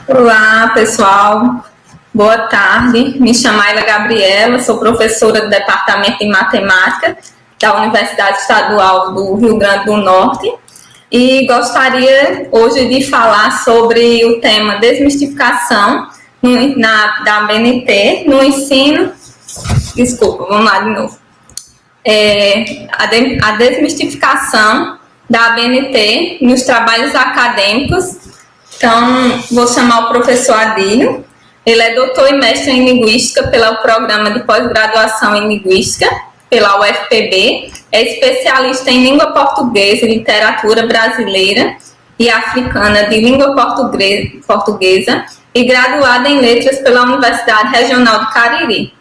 Olá, pessoal. Boa tarde. Me chamo Ayla Gabriela, sou professora do Departamento de Matemática da Universidade Estadual do Rio Grande do Norte e gostaria hoje de falar sobre o tema desmistificação da BNT no ensino. Desculpa, vamos lá de novo. A desmistificação da BNT nos trabalhos acadêmicos. Então, vou chamar o professor Adílio. Ele é doutor e mestre em Linguística pelo Programa de Pós-Graduação em Linguística, pela UFPB. É especialista em Língua Portuguesa e Literatura Brasileira e Africana de Língua Portuguesa e graduado em Letras pela Universidade Regional do Cariri.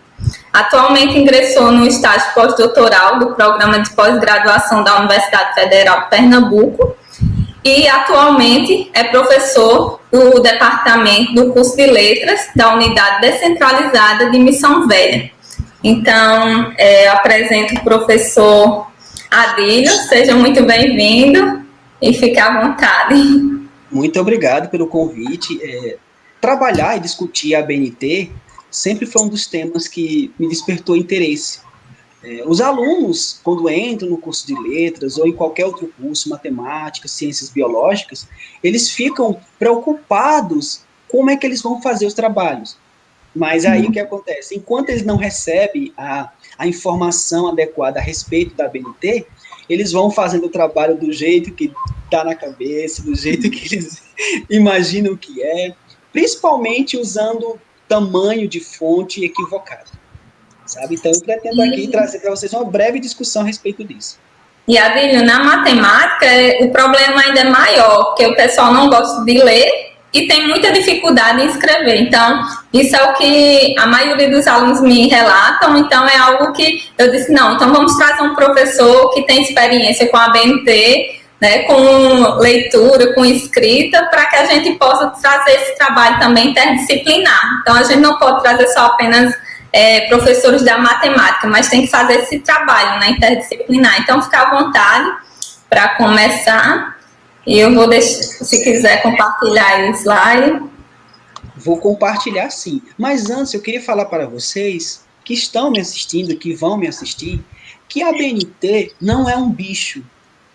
Atualmente ingressou no estágio pós-doutoral do Programa de Pós-Graduação da Universidade Federal de Pernambuco e atualmente é professor do Departamento do Curso de Letras da Unidade Descentralizada de Missão Velha. Então, apresento o professor Adílio, seja muito bem-vindo e fique à vontade. Muito obrigado pelo convite. Trabalhar e discutir a BNT sempre foi um dos temas que me despertou interesse. Os alunos, quando entram no curso de letras ou em qualquer outro curso, matemática, ciências biológicas, eles ficam preocupados como é que eles vão fazer os trabalhos. Mas aí o que acontece? Enquanto eles não recebem a informação adequada a respeito da BNT, eles vão fazendo o trabalho do jeito que está na cabeça, do jeito que eles imaginam que é, principalmente usando tamanho de fonte equivocado. Sabe? Então, eu pretendo aqui trazer para vocês uma breve discussão a respeito disso. E, Adílio, na matemática, o problema ainda é maior, porque o pessoal não gosta de ler e tem muita dificuldade em escrever. Então, isso é o que a maioria dos alunos me relatam. Então, é algo que eu disse, não, então vamos trazer um professor que tem experiência com a BNT, né, com leitura, com escrita, para que a gente possa trazer esse trabalho também interdisciplinar. Então, a gente não pode trazer só apenas professores da matemática, mas tem que fazer esse trabalho, né, interdisciplinar. Então, fica à vontade para começar. E eu vou deixar, se quiser compartilhar o slide. Vou compartilhar sim. Mas antes, eu queria falar para vocês que estão me assistindo, que vão me assistir, que a BNT não é um bicho.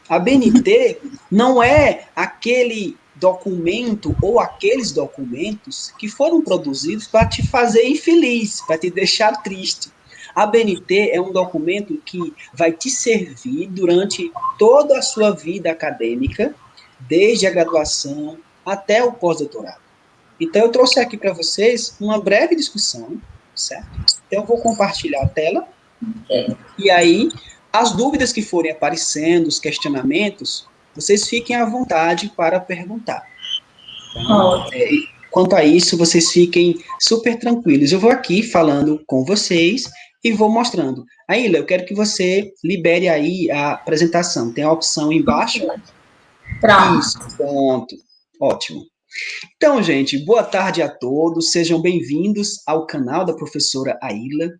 A BNT não é aquele documento ou aqueles documentos que foram produzidos para te fazer infeliz, para te deixar triste. A BNT é um documento que vai te servir durante toda a sua vida acadêmica, desde a graduação até o pós-doutorado. Então, eu trouxe aqui para vocês uma breve discussão, certo? Então, eu vou compartilhar a tela. E aí, as dúvidas que forem aparecendo, os questionamentos, vocês fiquem à vontade para perguntar. Então, quanto a isso, vocês fiquem super tranquilos. Eu vou aqui falando com vocês e vou mostrando. Aila, eu quero que você libere aí a apresentação. Tem a opção embaixo. Pronto. Isso, pronto. Ótimo. Então, gente, boa tarde a todos. Sejam bem-vindos ao canal da professora Aila.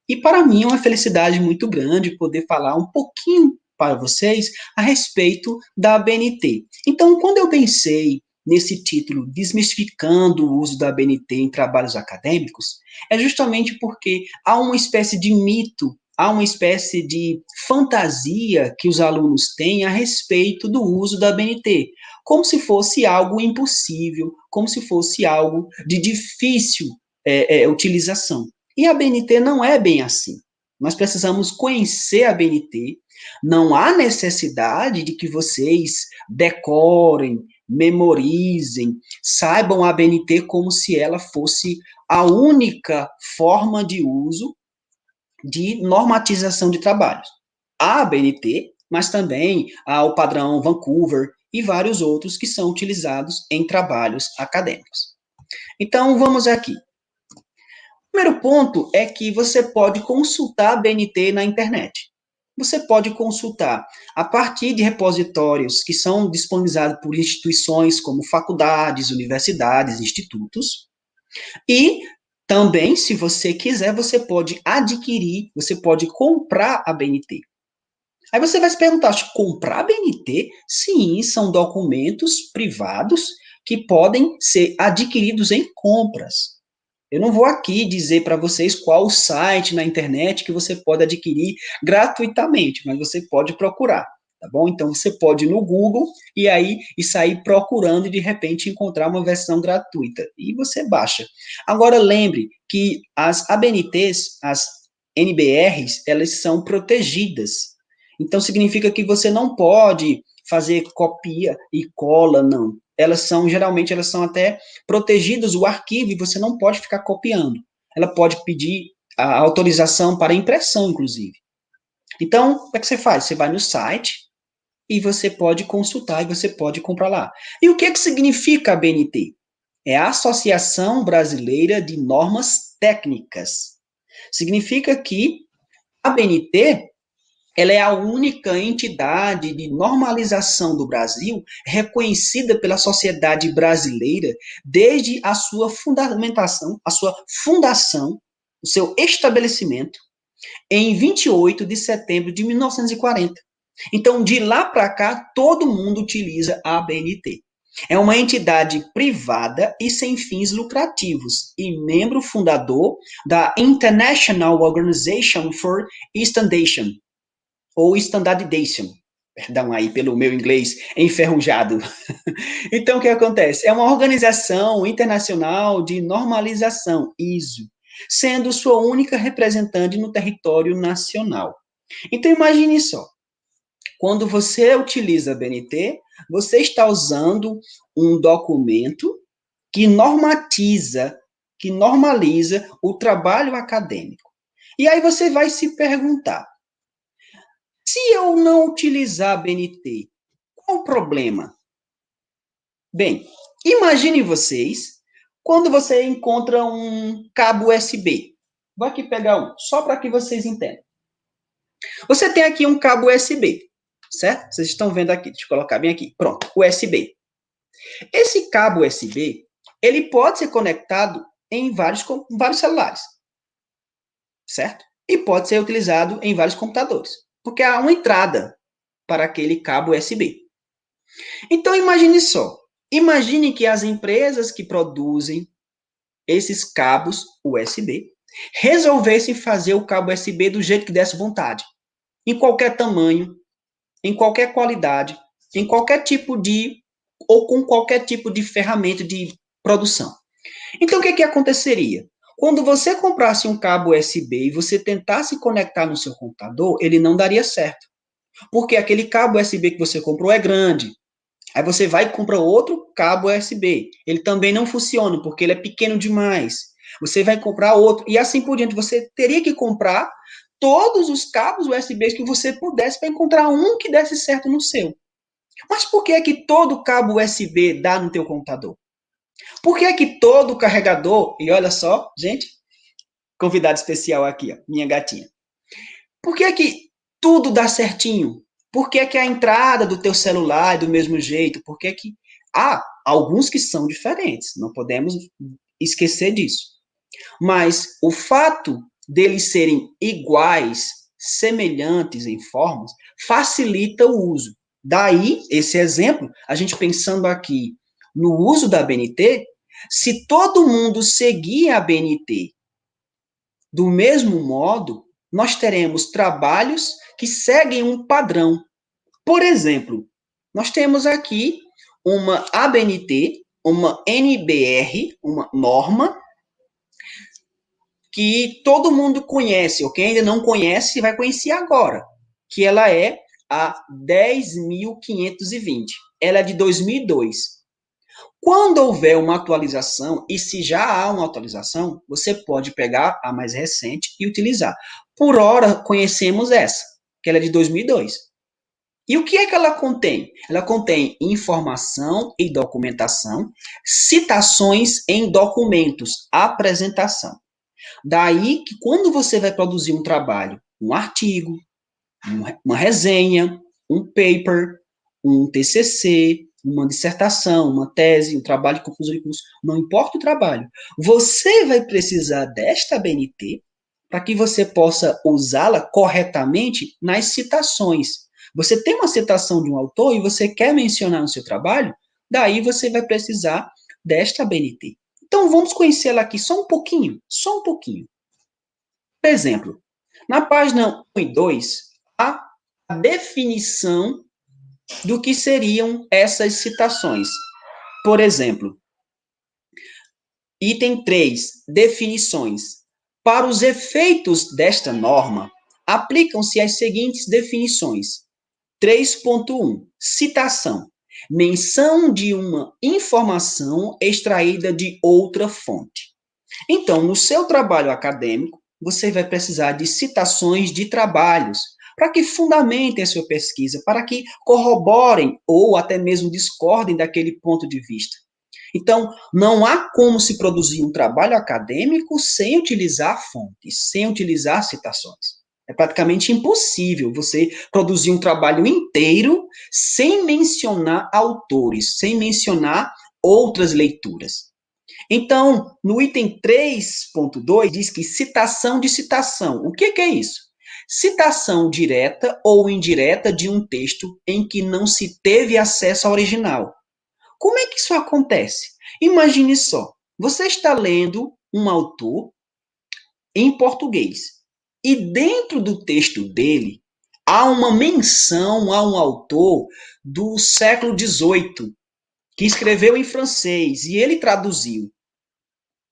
E para mim é uma felicidade muito grande poder falar um pouquinho para vocês a respeito da BNT. Então, quando eu pensei nesse título, Desmistificando o uso da BNT em trabalhos acadêmicos, é justamente porque há uma espécie de mito, há uma espécie de fantasia que os alunos têm a respeito do uso da BNT, como se fosse algo impossível, como se fosse algo de difícil utilização. E a BNT não é bem assim. Nós precisamos conhecer a BNT. Não há necessidade de que vocês decorem, memorizem, saibam a BNT como se ela fosse a única forma de uso de normatização de trabalhos. Há a BNT, mas também há o padrão Vancouver e vários outros que são utilizados em trabalhos acadêmicos. Então, vamos aqui. O primeiro ponto é que você pode consultar a BNT na internet. Você pode consultar a partir de repositórios que são disponibilizados por instituições como faculdades, universidades, institutos. E também, se você quiser, você pode adquirir, você pode comprar a BNT. Aí você vai se perguntar, comprar a BNT? Sim, são documentos privados que podem ser adquiridos em compras. Eu não vou aqui dizer para vocês qual o site na internet que você pode adquirir gratuitamente, mas você pode procurar, tá bom? Então você pode ir no Google e sair procurando e de repente encontrar uma versão gratuita e você baixa. Agora lembre que as ABNTs, as NBRs, elas são protegidas. Então significa que você não pode fazer copia e cola, não. Geralmente elas são até protegidas o arquivo e você não pode ficar copiando. Ela pode pedir a autorização para impressão, inclusive. Então, o que é que você faz? Você vai no site e você pode consultar e você pode comprar lá. E o que é que significa a ABNT? É a Associação Brasileira de Normas Técnicas. Significa que a ABNT ela é a única entidade de normalização do Brasil reconhecida pela sociedade brasileira desde a sua fundação, o seu estabelecimento, em 28 de setembro de 1940. Então, de lá para cá, todo mundo utiliza a ABNT. É uma entidade privada e sem fins lucrativos e membro fundador da International Organization for Standardization, ou Standardization, perdão aí pelo meu inglês enferrujado. Então, o que acontece? É uma organização internacional de normalização, ISO, sendo sua única representante no território nacional. Então, imagine só, quando você utiliza a BNT, você está usando um documento que normaliza o trabalho acadêmico. E aí você vai se perguntar, se eu não utilizar a BNT, qual o problema? Bem, imagine vocês quando você encontra um cabo USB. Vou aqui pegar um, só para que vocês entendam. Você tem aqui um cabo USB, certo? Vocês estão vendo aqui, deixa eu colocar bem aqui. Pronto, USB. Esse cabo USB, ele pode ser conectado em vários celulares, certo? E pode ser utilizado em vários computadores, porque há uma entrada para aquele cabo USB. Então, imagine só. Imagine que as empresas que produzem esses cabos USB resolvessem fazer o cabo USB do jeito que desse vontade. Em qualquer tamanho, em qualquer qualidade, em qualquer tipo de... ou com qualquer tipo de ferramenta de produção. Então, o que aconteceria? Quando você comprasse um cabo USB e você tentasse conectar no seu computador, ele não daria certo. Porque aquele cabo USB que você comprou é grande. Aí você vai e compra outro cabo USB. Ele também não funciona, porque ele é pequeno demais. Você vai comprar outro, e assim por diante. Você teria que comprar todos os cabos USB que você pudesse para encontrar um que desse certo no seu. Mas por que é que todo cabo USB dá no teu computador? Por que é que todo carregador... E olha só, gente, convidado especial aqui, ó, minha gatinha. Por que é que tudo dá certinho? Por que é que a entrada do teu celular é do mesmo jeito? Por que é que... Há alguns que são diferentes, não podemos esquecer disso. Mas o fato deles serem iguais, semelhantes em formas, facilita o uso. Daí, esse exemplo, a gente pensando aqui no uso da BNT, se todo mundo seguir a BNT do mesmo modo, nós teremos trabalhos que seguem um padrão. Por exemplo, nós temos aqui uma ABNT, uma NBR, uma norma, que todo mundo conhece, ou quem ainda não conhece, vai conhecer agora, que ela é a 10.520. Ela é de 2002. Quando houver uma atualização, e se já há uma atualização, você pode pegar a mais recente e utilizar. Por hora, conhecemos essa, que ela é de 2002. E o que é que ela contém? Ela contém informação e documentação, citações em documentos, apresentação. Daí que quando você vai produzir um trabalho, um artigo, uma resenha, um paper, um TCC, uma dissertação, uma tese, um trabalho de conclusão de curso, não importa o trabalho, você vai precisar desta BNT para que você possa usá-la corretamente nas citações. Você tem uma citação de um autor e você quer mencionar no seu trabalho, Daí você vai precisar desta BNT. Então, vamos conhecê-la aqui só um pouquinho, só um pouquinho. Por exemplo, na página 1 e 2, há a definição do que seriam essas citações. Por exemplo, item 3, definições. Para os efeitos desta norma, aplicam-se as seguintes definições. 3.1, citação. Menção de uma informação extraída de outra fonte. Então, no seu trabalho acadêmico, você vai precisar de citações de trabalhos, para que fundamentem a sua pesquisa, para que corroborem ou até mesmo discordem daquele ponto de vista. Então, não há como se produzir um trabalho acadêmico sem utilizar fontes, sem utilizar citações. É praticamente impossível você produzir um trabalho inteiro sem mencionar autores, sem mencionar outras leituras. Então, no item 3.2 diz que citação de citação. O que é isso? Citação direta ou indireta de um texto em que não se teve acesso ao original. Como é que isso acontece? Imagine só, você está lendo um autor em português e dentro do texto dele há uma menção a um autor do século XVIII que escreveu em francês e ele traduziu.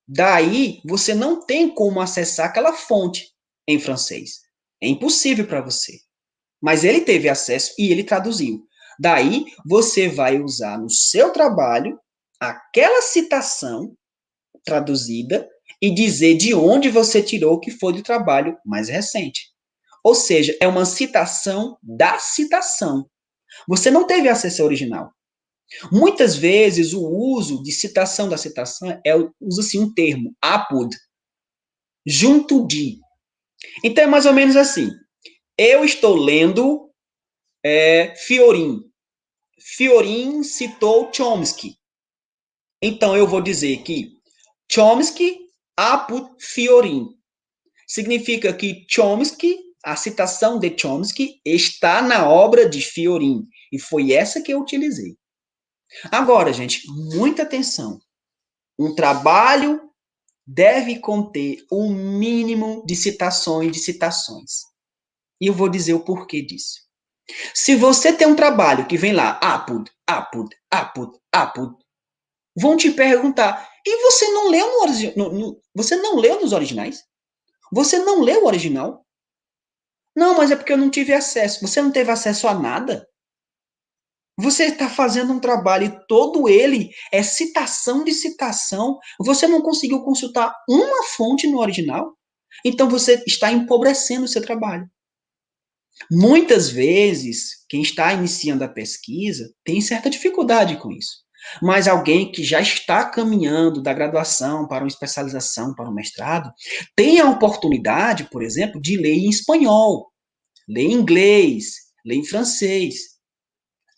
Daí, você não tem como acessar aquela fonte em francês. É impossível para você. Mas ele teve acesso e ele traduziu. Daí, você vai usar no seu trabalho aquela citação traduzida e dizer de onde você tirou que foi do trabalho mais recente. Ou seja, é uma citação da citação. Você não teve acesso ao original. Muitas vezes o uso de citação da citação usa-se um termo, apud, junto de. Então é mais ou menos assim. Eu estou lendo Fiorin. Fiorin citou Chomsky. Então eu vou dizer que Chomsky apud Fiorin. Significa que Chomsky, a citação de Chomsky, está na obra de Fiorin. E foi essa que eu utilizei. Agora, gente, muita atenção. Um trabalho deve conter um mínimo de citações. E eu vou dizer o porquê disso. Se você tem um trabalho que vem lá, apud, vão te perguntar, e você não leu você não leu nos originais? Você não leu o original? Não, mas é porque eu não tive acesso. Você não teve acesso a nada? Você está fazendo um trabalho e todo ele é citação de citação. Você não conseguiu consultar uma fonte no original? Então você está empobrecendo o seu trabalho. Muitas vezes, quem está iniciando a pesquisa tem certa dificuldade com isso. Mas alguém que já está caminhando da graduação para uma especialização, para um mestrado, tem a oportunidade, por exemplo, de ler em espanhol, ler em inglês, ler em francês.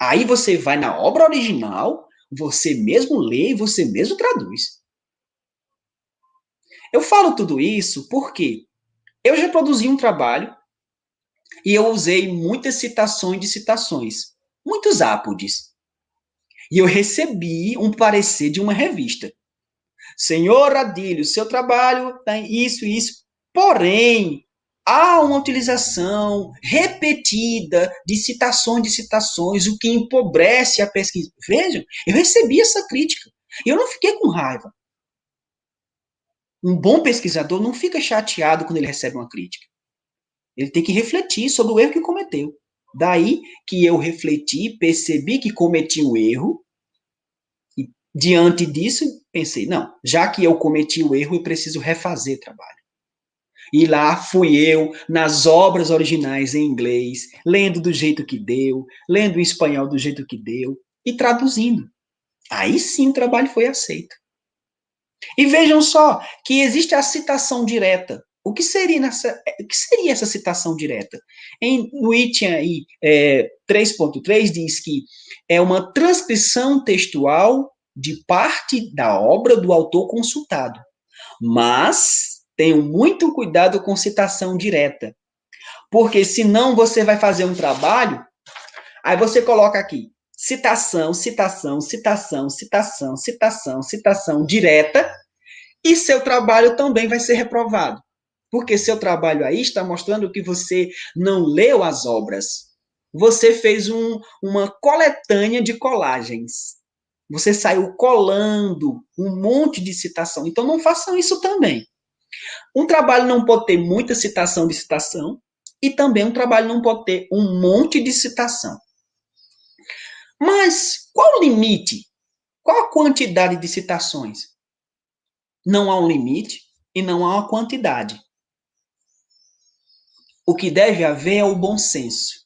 Aí você vai na obra original, você mesmo lê e você mesmo traduz. Eu falo tudo isso porque eu já produzi um trabalho e eu usei muitas citações de citações, muitos ápodes. E eu recebi um parecer de uma revista. Senhor Adílio, seu trabalho tem isso e isso. Porém, há uma utilização repetida de citações, o que empobrece a pesquisa. Vejam, eu recebi essa crítica. E eu não fiquei com raiva. Um bom pesquisador não fica chateado quando ele recebe uma crítica. Ele tem que refletir sobre o erro que cometeu. Daí que eu refleti, percebi que cometi um erro, e diante disso pensei, não, já que eu cometi o erro, eu preciso refazer o trabalho. E lá fui eu, nas obras originais em inglês, lendo do jeito que deu, lendo em espanhol do jeito que deu, e traduzindo. Aí sim o trabalho foi aceito. E vejam só que existe a citação direta. O que seria essa citação direta? No item aí, 3.3 diz que é uma transcrição textual de parte da obra do autor consultado. Mas tenham muito cuidado com citação direta. Porque senão você vai fazer um trabalho, aí você coloca aqui, citação, citação, citação, citação, citação, citação direta, e seu trabalho também vai ser reprovado. Porque seu trabalho aí está mostrando que você não leu as obras. Você fez uma coletânea de colagens. Você saiu colando um monte de citação. Então não façam isso também. Um trabalho não pode ter muita citação de citação e também um trabalho não pode ter um monte de citação. Mas qual o limite? Qual a quantidade de citações? Não há um limite e não há uma quantidade. O que deve haver é o bom senso.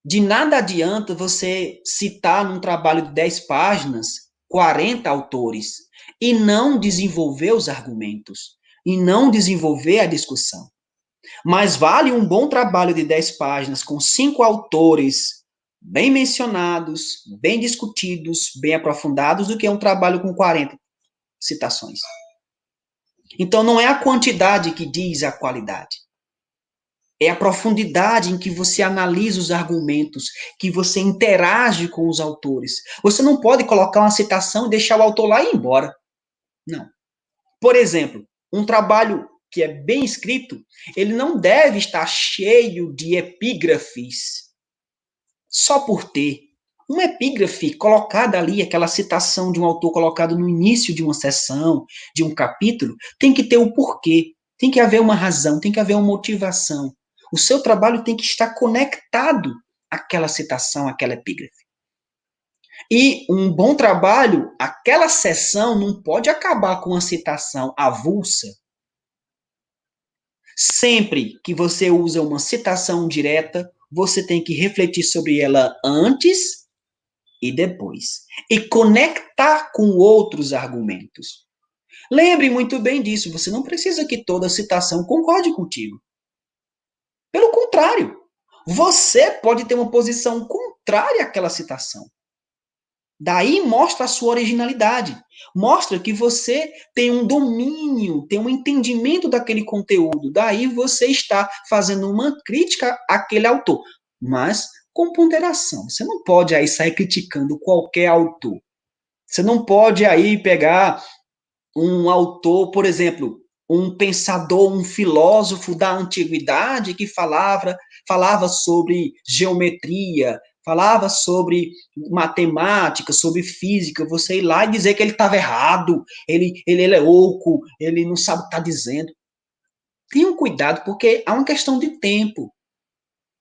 De nada adianta você citar num trabalho de 10 páginas 40 autores e não desenvolver os argumentos, e não desenvolver a discussão. Mas vale um bom trabalho de 10 páginas com 5 autores bem mencionados, bem discutidos, bem aprofundados, do que um trabalho com 40 citações. Então não é a quantidade que diz a qualidade. É a profundidade em que você analisa os argumentos, que você interage com os autores. Você não pode colocar uma citação e deixar o autor lá e ir embora. Não. Por exemplo, um trabalho que é bem escrito, ele não deve estar cheio de epígrafes só por ter. Uma epígrafe colocada ali, aquela citação de um autor colocado no início de uma sessão, de um capítulo, tem que ter o porquê, tem que haver uma razão, tem que haver uma motivação. O seu trabalho tem que estar conectado àquela citação, àquela epígrafe. E um bom trabalho, aquela sessão não pode acabar com uma citação avulsa. Sempre que você usa uma citação direta, você tem que refletir sobre ela antes e depois. E conectar com outros argumentos. Lembre muito bem disso, você não precisa que toda citação concorde contigo. Pelo contrário, você pode ter uma posição contrária àquela citação. Daí mostra a sua originalidade. Mostra que você tem um domínio, tem um entendimento daquele conteúdo. Daí você está fazendo uma crítica àquele autor. Mas com ponderação. Você não pode aí sair criticando qualquer autor. Você não pode aí pegar um autor, por exemplo, um pensador, um filósofo da antiguidade que falava sobre geometria, falava sobre matemática, sobre física, você ir lá e dizer que ele estava errado, ele é louco, ele não sabe o que está dizendo. Tenham cuidado, porque há uma questão de tempo.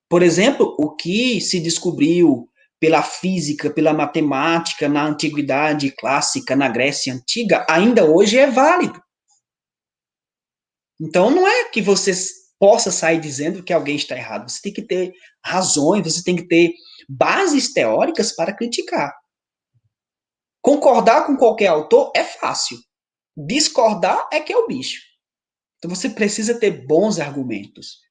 Por exemplo, o que se descobriu pela física, pela matemática, na antiguidade clássica, na Grécia Antiga, ainda hoje é válido. Então, não é que você possa sair dizendo que alguém está errado. Você tem que ter razões, você tem que ter bases teóricas para criticar. Concordar com qualquer autor é fácil. Discordar é que é o bicho. Então, você precisa ter bons argumentos.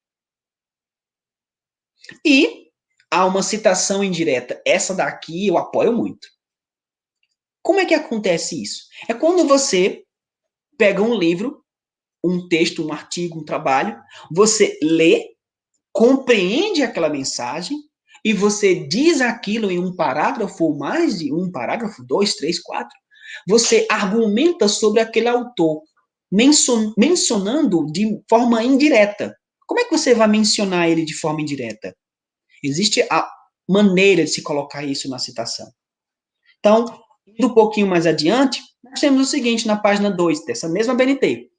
E há uma citação indireta. Essa daqui eu apoio muito. Como é que acontece isso? É quando você pega um livro, um texto, um artigo, um trabalho, você lê, compreende aquela mensagem e você diz aquilo em um parágrafo ou mais de um parágrafo, 2, 3, 4. Você argumenta sobre aquele autor, mencionando de forma indireta. Como é que você vai mencionar ele de forma indireta? Existe a maneira de se colocar isso na citação. Então, indo um pouquinho mais adiante, nós temos o seguinte na página 2 dessa mesma BNT.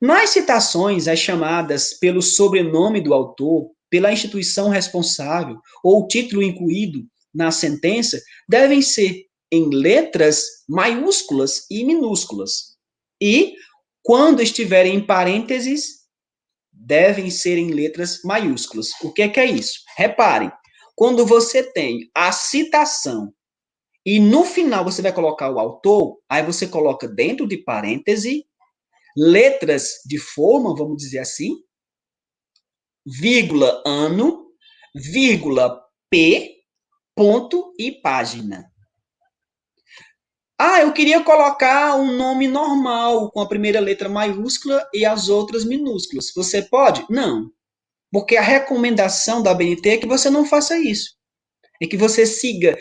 Nas citações, as chamadas pelo sobrenome do autor, pela instituição responsável ou título incluído na sentença, devem ser em letras maiúsculas e minúsculas. E, quando estiverem em parênteses, devem ser em letras maiúsculas. O que é isso? Reparem, quando você tem a citação e no final você vai colocar o autor, aí você coloca dentro de parêntese letras de forma, vamos dizer assim, vírgula ano, vírgula p, ponto e página. Ah, eu queria colocar um nome normal, com a primeira letra maiúscula e as outras minúsculas. Você pode? Não. Porque a recomendação da ABNT é que você não faça isso. é que você siga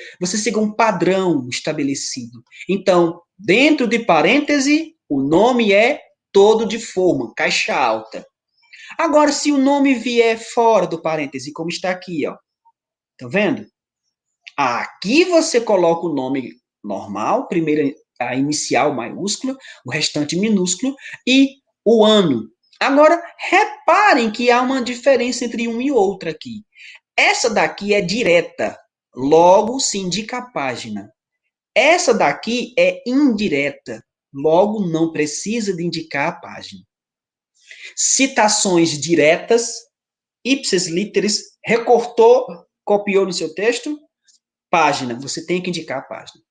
um padrão estabelecido. Então, dentro de parêntese, o nome é todo de forma, caixa alta. Agora, se o nome vier fora do parêntese, como está aqui, ó, tá vendo? Aqui você coloca o nome normal, primeiro a inicial maiúscula, o restante minúsculo, e o ano. Agora, reparem que há uma diferença entre um e outro aqui. Essa daqui é direta, logo se indica a página. Essa daqui é indireta, logo não precisa de indicar a página. Citações diretas, ipsis literis, recortou, copiou no seu texto, página, você tem que indicar a página.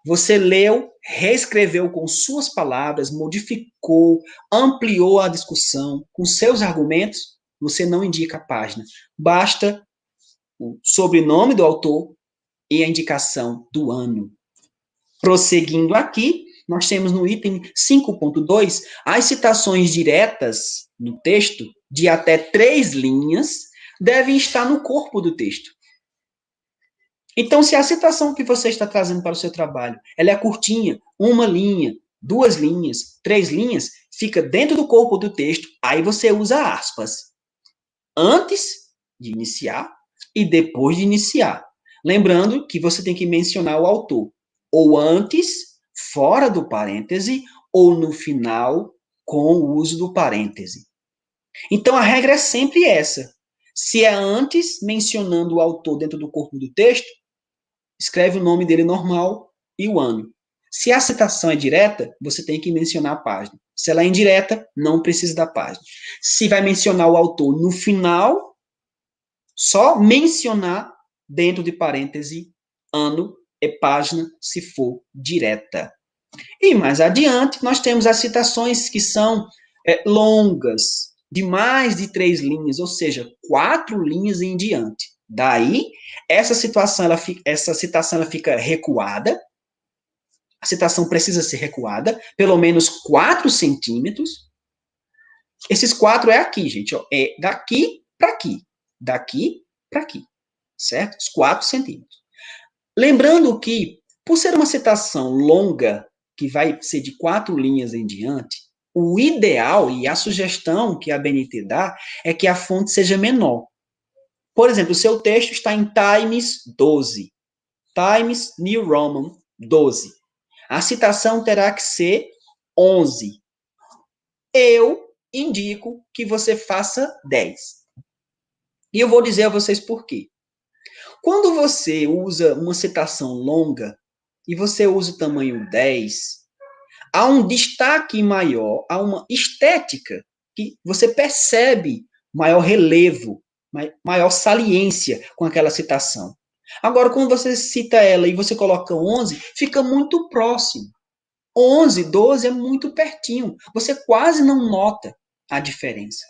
Você leu, reescreveu com suas palavras, modificou, ampliou a discussão com seus argumentos, você não indica a página. Basta o sobrenome do autor e a indicação do ano. Prosseguindo aqui, nós temos no item 5.2 as citações diretas no texto de até 3 linhas devem estar no corpo do texto. Então, se a citação que você está trazendo para o seu trabalho, ela é curtinha, 1 linha, 2 linhas, 3 linhas, fica dentro do corpo do texto, aí você usa aspas. Antes de iniciar e depois de iniciar. Lembrando que você tem que mencionar o autor, ou antes, fora do parêntese, ou no final, com o uso do parêntese. Então, a regra é sempre essa. Se é antes, mencionando o autor dentro do corpo do texto, escreve o nome dele normal e o ano. Se a citação é direta, você tem que mencionar a página. Se ela é indireta, não precisa da página. Se vai mencionar o autor no final, só mencionar dentro de parêntese, ano e página, se for direta. E mais adiante, nós temos as citações que são longas, de mais de 3 linhas, ou seja, 4 linhas em diante. Daí, essa citação ela fica recuada. A citação precisa ser recuada, pelo menos 4 centímetros. Esses 4 é aqui, gente. Ó, é daqui para aqui. Daqui para aqui. Certo? Os 4 centímetros. Lembrando que, por ser uma citação longa, que vai ser de 4 linhas em diante, o ideal e a sugestão que a BNT dá é que a fonte seja menor. Por exemplo, o seu texto está em Times 12. Times New Roman 12. A citação terá que ser 11. Eu indico que você faça 10. E eu vou dizer a vocês por quê. Quando você usa uma citação longa e você usa o tamanho 10, há um destaque maior, há uma estética que você percebe maior relevo, maior saliência com aquela citação. Agora, quando você cita ela e você coloca 11, fica muito próximo. 11, 12 é muito pertinho. Você quase não nota a diferença.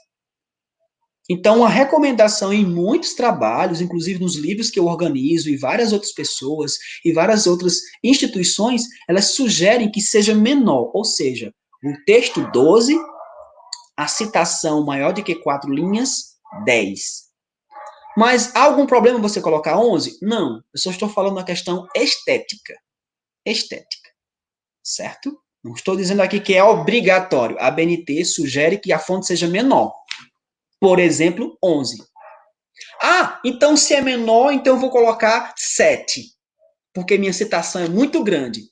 Então, a recomendação em muitos trabalhos, inclusive nos livros que eu organizo e várias outras pessoas e várias outras instituições, elas sugerem que seja menor, ou seja, o texto 12, a citação maior de que 4 linhas, 10. Mas há algum problema você colocar 11? Não, eu só estou falando na questão estética. Estética, certo? Não estou dizendo aqui que é obrigatório. A BNT sugere que a fonte seja menor. Por exemplo, 11. Ah, então se é menor, então eu vou colocar 7. Porque minha citação é muito grande.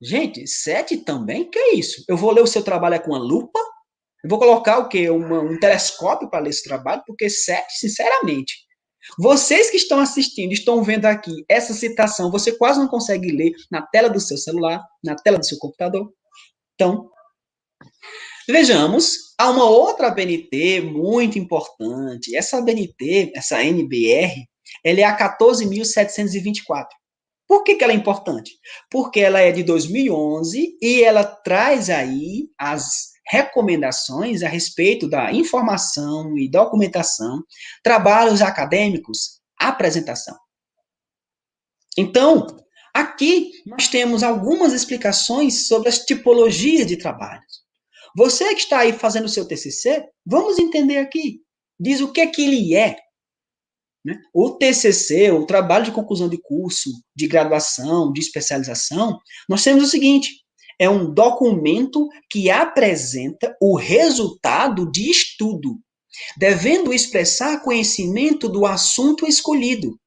Gente, 7 também? Que é isso? Eu vou ler o seu trabalho com uma lupa? Eu vou colocar o quê? Um telescópio para ler esse trabalho? Porque 7, sinceramente. Vocês que estão assistindo, estão vendo aqui essa citação, você quase não consegue ler na tela do seu celular, na tela do seu computador. Então, vejamos, há uma outra BNT muito importante. Essa BNT, essa NBR, ela é a 14.724. Por que ela é importante? Porque ela é de 2011 e ela traz aí as recomendações a respeito da informação e documentação, trabalhos acadêmicos, apresentação. Então, aqui nós temos algumas explicações sobre as tipologias de trabalhos. Você que está aí fazendo o seu TCC, vamos entender aqui. Diz o que ele é. né? O TCC, o trabalho de conclusão de curso, de graduação, de especialização, nós temos o seguinte: é um documento que apresenta o resultado de estudo, devendo expressar conhecimento do assunto escolhido,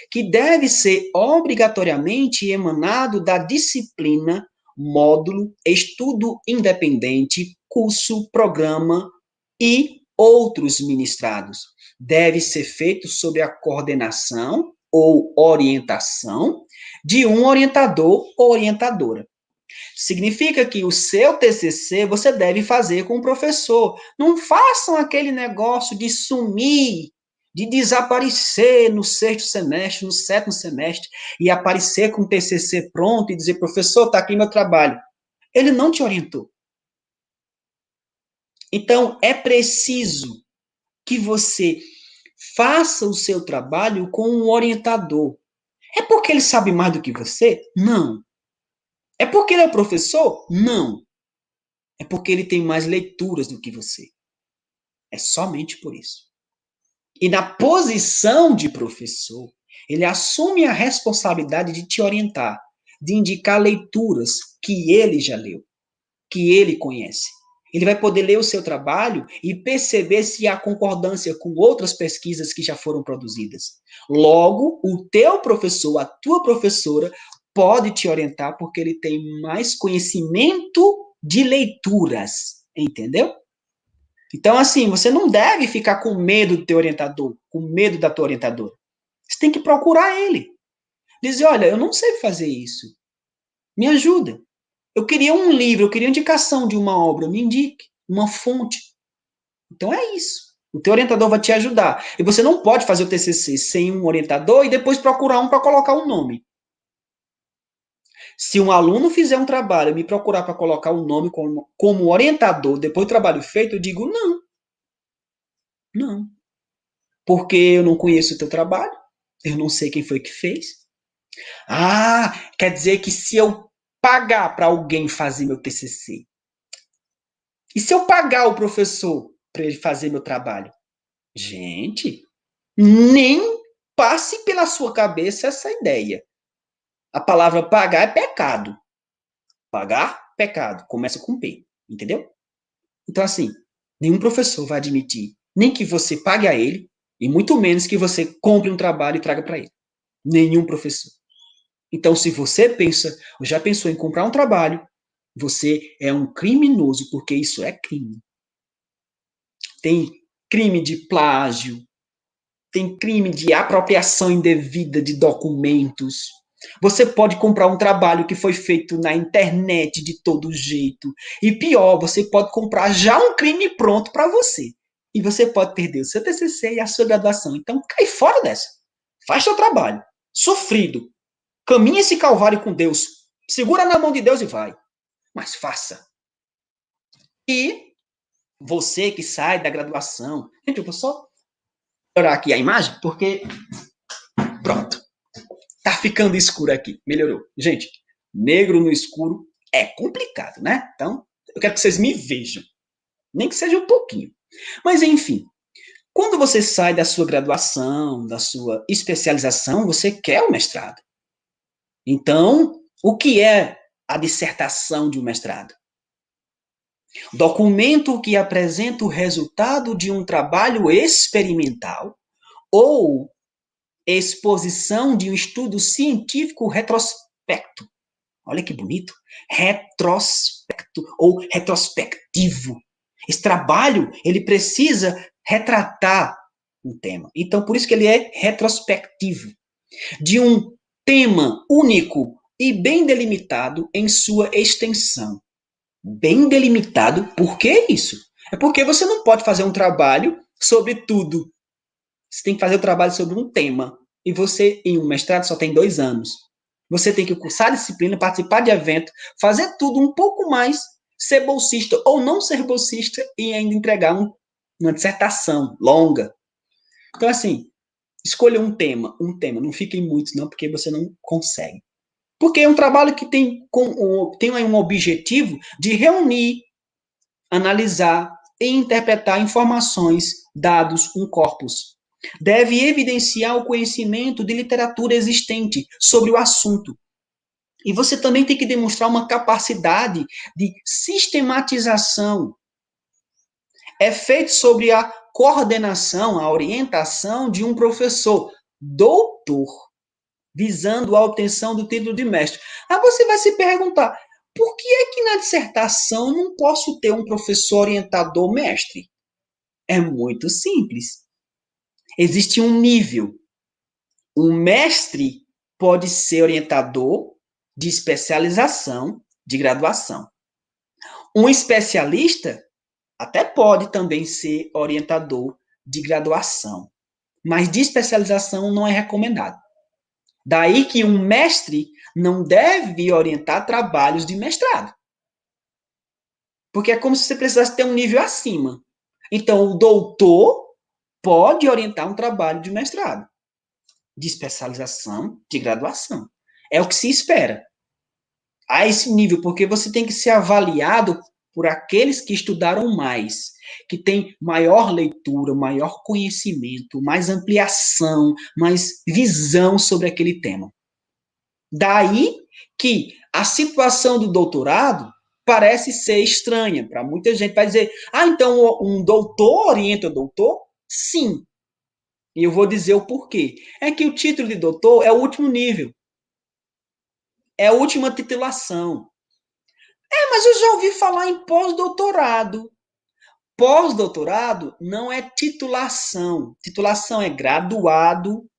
que deve ser obrigatoriamente emanado da disciplina, módulo, estudo independente, curso, programa e outros ministrados. Deve ser feito sob a coordenação ou orientação de um orientador ou orientadora. Significa que o seu TCC você deve fazer com o professor. Não façam aquele negócio de sumir, de desaparecer no sexto semestre, no sétimo semestre, e aparecer com o TCC pronto e dizer, professor, está aqui meu trabalho. Ele não te orientou. Então, é preciso que você faça o seu trabalho com um orientador. É porque ele sabe mais do que você? Não. É porque ele é o professor? Não. É porque ele tem mais leituras do que você. É somente por isso. E na posição de professor, ele assume a responsabilidade de te orientar, de indicar leituras que ele já leu, que ele conhece. Ele vai poder ler o seu trabalho e perceber se há concordância com outras pesquisas que já foram produzidas. Logo, o teu professor, a tua professora, pode te orientar porque ele tem mais conhecimento de leituras, entendeu? Então, assim, você não deve ficar com medo do teu orientador, com medo da tua orientadora. Você tem que procurar ele. Dizer, olha, eu não sei fazer isso. Me ajuda. Eu queria um livro, eu queria indicação de uma obra, me indique, uma fonte. Então é isso. O teu orientador vai te ajudar. E você não pode fazer o TCC sem um orientador e depois procurar um para colocar um nome. Se um aluno fizer um trabalho e me procurar para colocar um nome como orientador depois do trabalho feito, eu digo não. Não. Porque eu não conheço o teu trabalho, eu não sei quem foi que fez. Ah, quer dizer que se eu pagar para alguém fazer meu TCC, e se eu pagar o professor para ele fazer meu trabalho? Gente, nem passe pela sua cabeça essa ideia. A palavra pagar é pecado. Pagar, pecado. Começa com P, entendeu? Então, assim, nenhum professor vai admitir nem que você pague a ele, e muito menos que você compre um trabalho e traga para ele. Nenhum professor. Então, se você pensa, ou já pensou em comprar um trabalho, você é um criminoso, porque isso é crime. Tem crime de plágio, tem crime de apropriação indevida de documentos. Você pode comprar um trabalho que foi feito na internet de todo jeito. E pior, você pode comprar já um crime pronto para você. E você pode perder o seu TCC e a sua graduação. Então, cai fora dessa. Faz seu trabalho. Sofrido. Caminhe esse calvário com Deus. Segura na mão de Deus e vai. Mas faça. E você que sai da graduação. Gente, eu vou só melhorar aqui a imagem, porque pronto. Tá ficando escuro aqui. Melhorou. Gente, negro no escuro é complicado, né? Então, eu quero que vocês me vejam. Nem que seja um pouquinho. Mas, enfim. Quando você sai da sua graduação, da sua especialização, você quer o mestrado. Então, o que é a dissertação de um mestrado? Documento que apresenta o resultado de um trabalho experimental ou exposição de um estudo científico retrospecto. Olha que bonito. Retrospecto ou retrospectivo. Esse trabalho, ele precisa retratar um tema. Então, por isso que ele é retrospectivo. De um tema único e bem delimitado em sua extensão. Bem delimitado, por que isso? É porque você não pode fazer um trabalho sobre tudo. Você tem que fazer o trabalho sobre um tema. E você, em um mestrado, só tem 2 anos. Você tem que cursar a disciplina, participar de evento, fazer tudo um pouco mais, ser bolsista ou não ser bolsista e ainda entregar uma dissertação longa. Então, assim, escolha um tema. Não fiquem muitos, não, porque você não consegue. Porque é um trabalho que tem um objetivo de reunir, analisar e interpretar informações, dados, um corpus. deve evidenciar o conhecimento de literatura existente sobre o assunto. E você também tem que demonstrar uma capacidade de sistematização. É feito sobre a coordenação, a orientação de um professor doutor, visando a obtenção do título de mestre. Aí você vai se perguntar, por que é que na dissertação eu não posso ter um professor orientador mestre? É muito simples. Existe um nível. Um mestre pode ser orientador de especialização, de graduação. Um especialista até pode também ser orientador de graduação, mas de especialização não é recomendado. Daí que um mestre não deve orientar trabalhos de mestrado. Porque é como se você precisasse ter um nível acima. Então, o doutor pode orientar um trabalho de mestrado, de especialização, de graduação. É o que se espera. A esse nível, porque você tem que ser avaliado por aqueles que estudaram mais, que têm maior leitura, maior conhecimento, mais ampliação, mais visão sobre aquele tema. Daí que a situação do doutorado parece ser estranha. Para muita gente vai dizer, então um doutor orienta o doutor? Sim. E eu vou dizer o porquê. É que o título de doutor é o último nível. É a última titulação. Mas eu já ouvi falar em pós-doutorado. Pós-doutorado não é titulação. Titulação é graduado,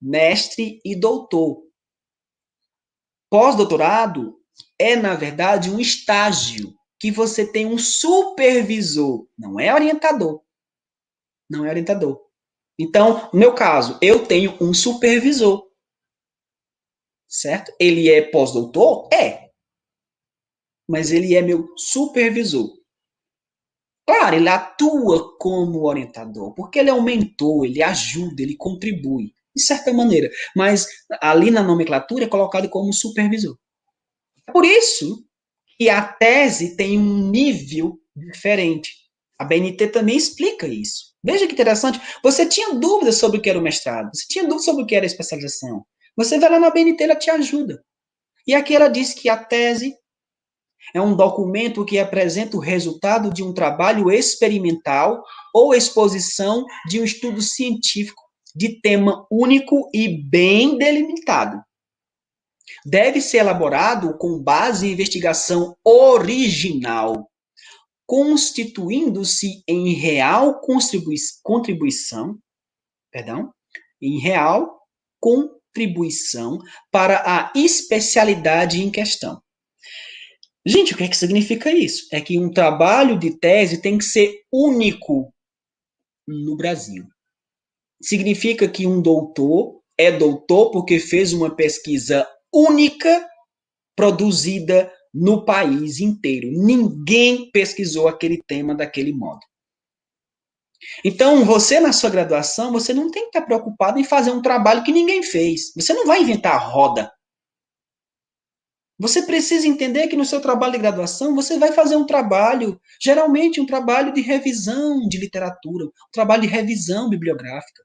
mestre e doutor. Pós-doutorado é, na verdade, um estágio que você tem um supervisor, não é orientador. Não é orientador. Então, no meu caso, eu tenho um supervisor. Certo? Ele é pós-doutor? É. Mas ele é meu supervisor. Claro, ele atua como orientador, porque ele é um mentor, ele ajuda, ele contribui, de certa maneira. Mas ali na nomenclatura é colocado como supervisor. Por isso que a tese tem um nível diferente. A BNT também explica isso. Veja que interessante. Você tinha dúvidas sobre o que era o mestrado, você tinha dúvidas sobre o que era a especialização. Você vai lá na BNT, ela te ajuda. E aqui ela diz que a tese é um documento que apresenta o resultado de um trabalho experimental ou exposição de um estudo científico de tema único e bem delimitado. Deve ser elaborado com base em investigação original, constituindo-se em real contribuição para a especialidade em questão. Gente, o que é que significa isso? É que um trabalho de tese tem que ser único no Brasil. Significa que um doutor é doutor porque fez uma pesquisa única produzida no país inteiro. Ninguém pesquisou aquele tema daquele modo. Então, você na sua graduação, você não tem que estar preocupado em fazer um trabalho que ninguém fez. Você não vai inventar a roda. Você precisa entender que no seu trabalho de graduação, você vai fazer um trabalho, geralmente um trabalho de revisão de literatura, um trabalho de revisão bibliográfica.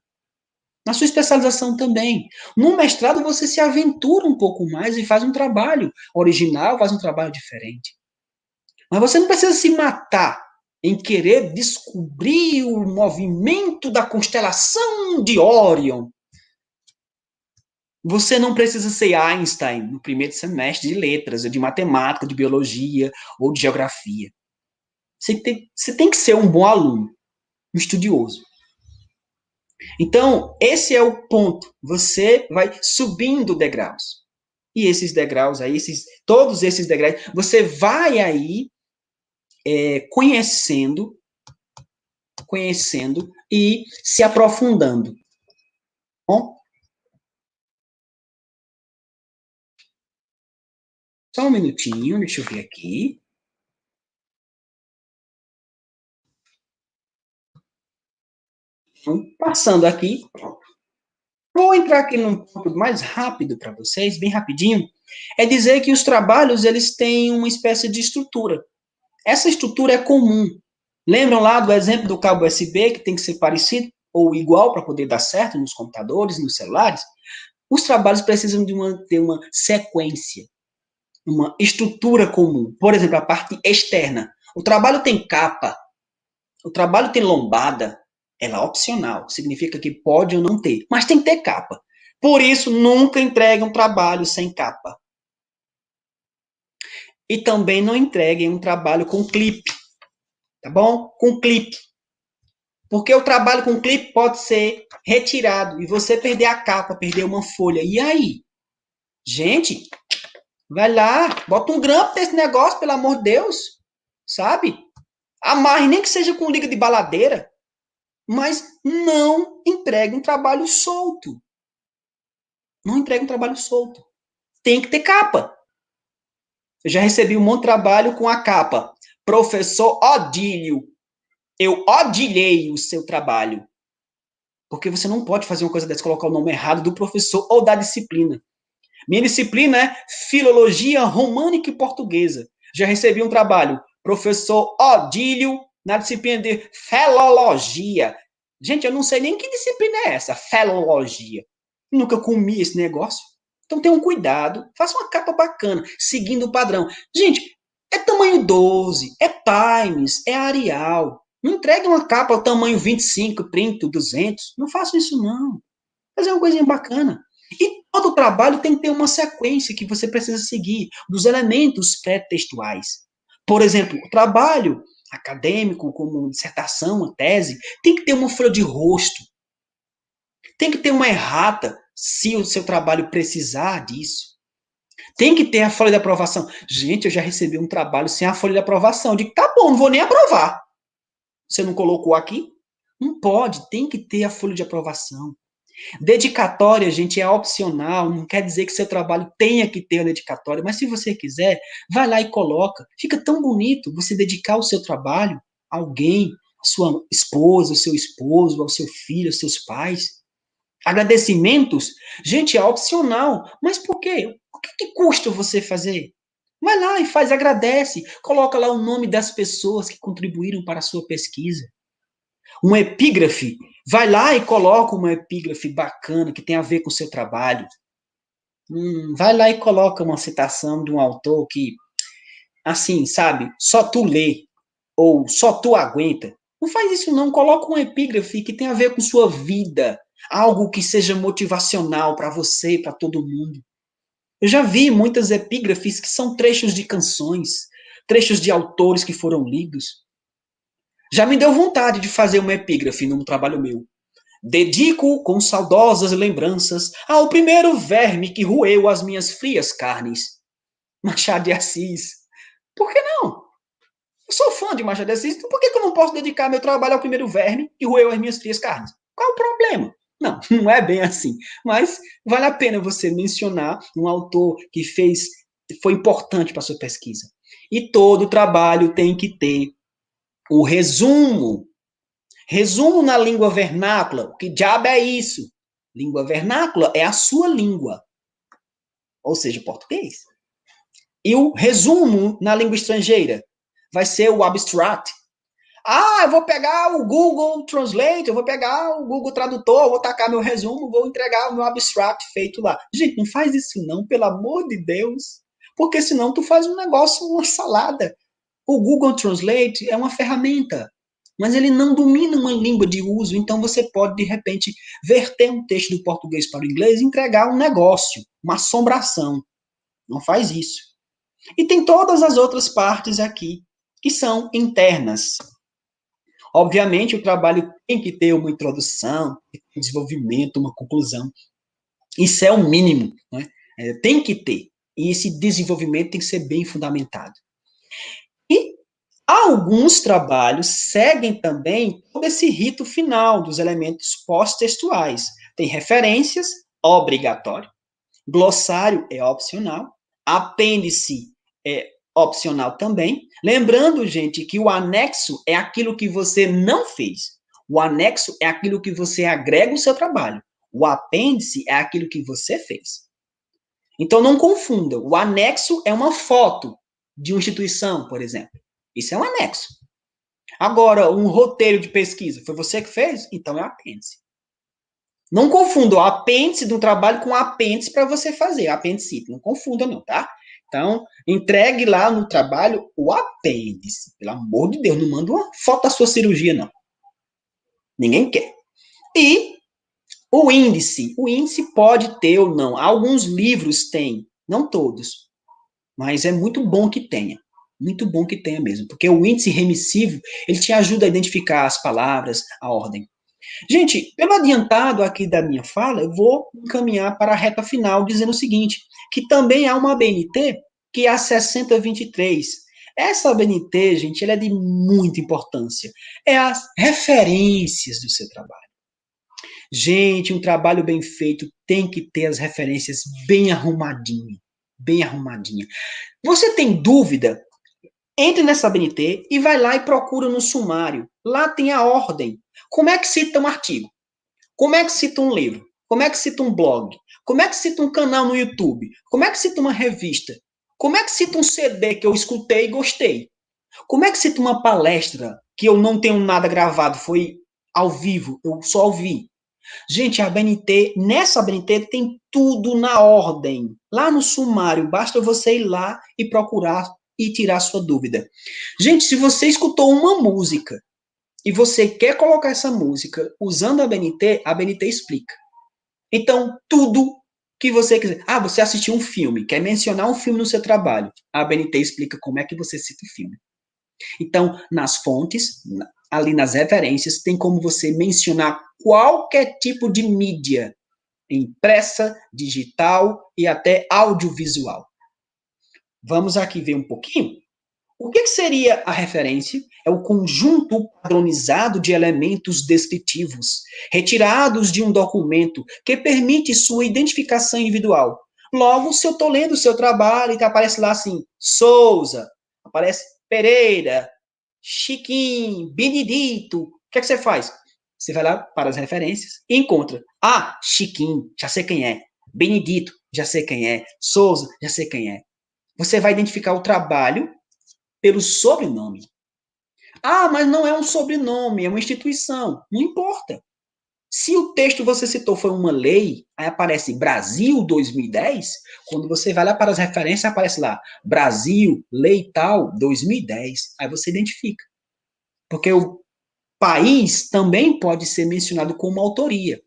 Na sua especialização também. No mestrado, você se aventura um pouco mais e faz um trabalho original, faz um trabalho diferente. Mas você não precisa se matar em querer descobrir o movimento da constelação de Órion. Você não precisa ser Einstein no primeiro semestre de letras, ou de matemática, de biologia ou de geografia. Você tem que ser um bom aluno, um estudioso. Então, esse é o ponto. Você vai subindo degraus. E esses degraus aí, todos esses degraus, você vai aí conhecendo e se aprofundando. Bom? Só um minutinho, deixa eu ver aqui. Então, passando aqui, vou entrar aqui num ponto mais rápido para vocês, bem rapidinho, é dizer que os trabalhos, eles têm uma espécie de estrutura. Essa estrutura é comum. Lembram lá do exemplo do cabo USB, que tem que ser parecido? ou igual para poder dar certo nos computadores, nos celulares, os trabalhos precisam ter uma sequência, uma estrutura comum. Por exemplo, a parte externa. O trabalho tem capa, o trabalho tem lombada, ela é opcional, significa que pode ou não ter, mas tem que ter capa. Por isso, nunca entregue um trabalho sem capa. E também não entreguem um trabalho com clipe, tá bom? Com clipe. Porque o trabalho com clipe pode ser retirado e você perder a capa, perder uma folha. E aí? Gente, vai lá, bota um grampo nesse negócio, pelo amor de Deus, sabe? Amarre, nem que seja com liga de baladeira, mas não entregue um trabalho solto. Não entregue um trabalho solto. Tem que ter capa. Eu já recebi um monte de trabalho com a capa. Professor Odílio, eu odilhei o seu trabalho. Porque você não pode fazer uma coisa dessa, colocar o nome errado do professor ou da disciplina. Minha disciplina é Filologia Românica e Portuguesa. Já recebi um trabalho, professor Odílio, na disciplina de Filologia. Gente, eu não sei nem que disciplina é essa, Filologia. Nunca comi esse negócio. Então tenham cuidado, faça uma capa bacana, seguindo o padrão. Gente, é tamanho 12, é Times, é Arial. Não entregue uma capa ao tamanho 25, 30, 200. Não façam isso, não. Fazer uma coisinha bacana. E todo trabalho tem que ter uma sequência que você precisa seguir, dos elementos pré-textuais. Por exemplo, o trabalho acadêmico, como uma dissertação, uma tese, tem que ter uma folha de rosto. Tem que ter uma errata, se o seu trabalho precisar disso. Tem que ter a folha de aprovação. Gente, eu já recebi um trabalho sem a folha de aprovação. Eu digo, tá bom, não vou nem aprovar. Você não colocou aqui? Não pode, tem que ter a folha de aprovação. Dedicatória, gente, é opcional, não quer dizer que seu trabalho tenha que ter a dedicatória, mas se você quiser, vai lá e coloca. Fica tão bonito você dedicar o seu trabalho a alguém, a sua esposa, o seu esposo, ao seu filho, aos seus pais. Agradecimentos, gente, é opcional, mas por quê? O que custa você fazer? Vai lá e faz, agradece, coloca lá o nome das pessoas que contribuíram para a sua pesquisa. Um epígrafe, vai lá e coloca uma epígrafe bacana que tem a ver com o seu trabalho. Vai lá e coloca uma citação de um autor que, assim, sabe, só tu lê, ou só tu aguenta. Não faz isso não, coloca um epígrafe que tem a ver com sua vida, algo que seja motivacional para você, para todo mundo. Eu já vi muitas epígrafes que são trechos de canções, trechos de autores que foram lidos. Já me deu vontade de fazer uma epígrafe num trabalho meu. Dedico com saudosas lembranças ao primeiro verme que roeu as minhas frias carnes. Machado de Assis. Por que não? Eu sou fã de Machado de Assis, então por que eu não posso dedicar meu trabalho ao primeiro verme que roeu as minhas frias carnes? Qual o problema? Não, não é bem assim. Mas vale a pena você mencionar um autor que foi importante para a sua pesquisa. E todo trabalho tem que ter o resumo. Resumo na língua vernácula. O que diabo é isso? Língua vernácula é a sua língua. Ou seja, português. E o resumo na língua estrangeira vai ser o abstract. Eu vou pegar o Google Translate, eu vou pegar o Google Tradutor, vou tacar meu resumo, vou entregar o meu abstract feito lá. Gente, não faz isso não, pelo amor de Deus. Porque senão tu faz um negócio, uma salada. O Google Translate é uma ferramenta, mas ele não domina uma língua de uso, então você pode, de repente, verter um texto do português para o inglês e entregar um negócio, uma assombração. Não faz isso. E tem todas as outras partes aqui, que são internas. Obviamente, o trabalho tem que ter uma introdução, um desenvolvimento, uma conclusão. Isso é o mínimo, né? Tem que ter. E esse desenvolvimento tem que ser bem fundamentado. E alguns trabalhos seguem também todo esse rito final dos elementos pós-textuais. Tem referências, obrigatório. Glossário é opcional. Apêndice é opcional também. Lembrando, gente, que o anexo é aquilo que você não fez. O anexo é aquilo que você agrega o seu trabalho. O apêndice é aquilo que você fez. Então, não confunda. O anexo é uma foto de uma instituição, por exemplo. Isso é um anexo. Agora, um roteiro de pesquisa, foi você que fez? Então é apêndice. Não confunda o apêndice do trabalho com o apêndice para você fazer, apendicite. Não confunda não, tá? Então, entregue lá no trabalho o apêndice. Pelo amor de Deus, não manda uma foto da sua cirurgia, não. Ninguém quer. E o índice pode ter ou não. Alguns livros têm, não todos, mas é muito bom que tenha. Muito bom que tenha mesmo, porque o índice remissivo, ele te ajuda a identificar as palavras, a ordem. Gente, pelo adiantado aqui da minha fala, eu vou encaminhar para a reta final dizendo o seguinte, que também há uma ABNT, que é a 6023. Essa ABNT, gente, ela é de muita importância. É as referências do seu trabalho. Gente, um trabalho bem feito tem que ter as referências bem arrumadinho, bem arrumadinha. Você tem dúvida? Entre nessa BNT e vai lá e procura no sumário. Lá tem a ordem. Como é que cita um artigo? Como é que cita um livro? Como é que cita um blog? Como é que cita um canal no YouTube? Como é que cita uma revista? Como é que cita um CD que eu escutei e gostei? Como é que cita uma palestra que eu não tenho nada gravado, foi ao vivo, eu só ouvi? Gente, a BNT, nessa BNT tem tudo na ordem. Lá no sumário, basta você ir lá e procurar e tirar sua dúvida. Gente, se você escutou uma música e você quer colocar essa música usando a BNT explica. Então, tudo que você quiser. Ah, você assistiu um filme, quer mencionar um filme no seu trabalho. A BNT explica como é que você cita o filme. Então, nas fontes, ali nas referências, tem como você mencionar qualquer tipo de mídia, impressa, digital e até audiovisual. Vamos aqui ver um pouquinho. O que seria a referência? É o conjunto padronizado de elementos descritivos, retirados de um documento, que permite sua identificação individual. Logo, se eu estou lendo o seu trabalho e aparece lá assim, Souza, aparece Pereira, Chiquinho, Benedito, o que você faz? Você vai lá para as referências e encontra. Ah, Chiquinho, já sei quem é. Benedito, já sei quem é. Souza, já sei quem é. Você vai identificar o trabalho pelo sobrenome. Ah, mas não é um sobrenome, é uma instituição. Não importa. Se o texto que você citou foi uma lei, aí aparece Brasil 2010, quando você vai lá para as referências, aparece lá Brasil, lei tal, 2010. Aí você identifica. Porque o país também pode ser mencionado como autoria.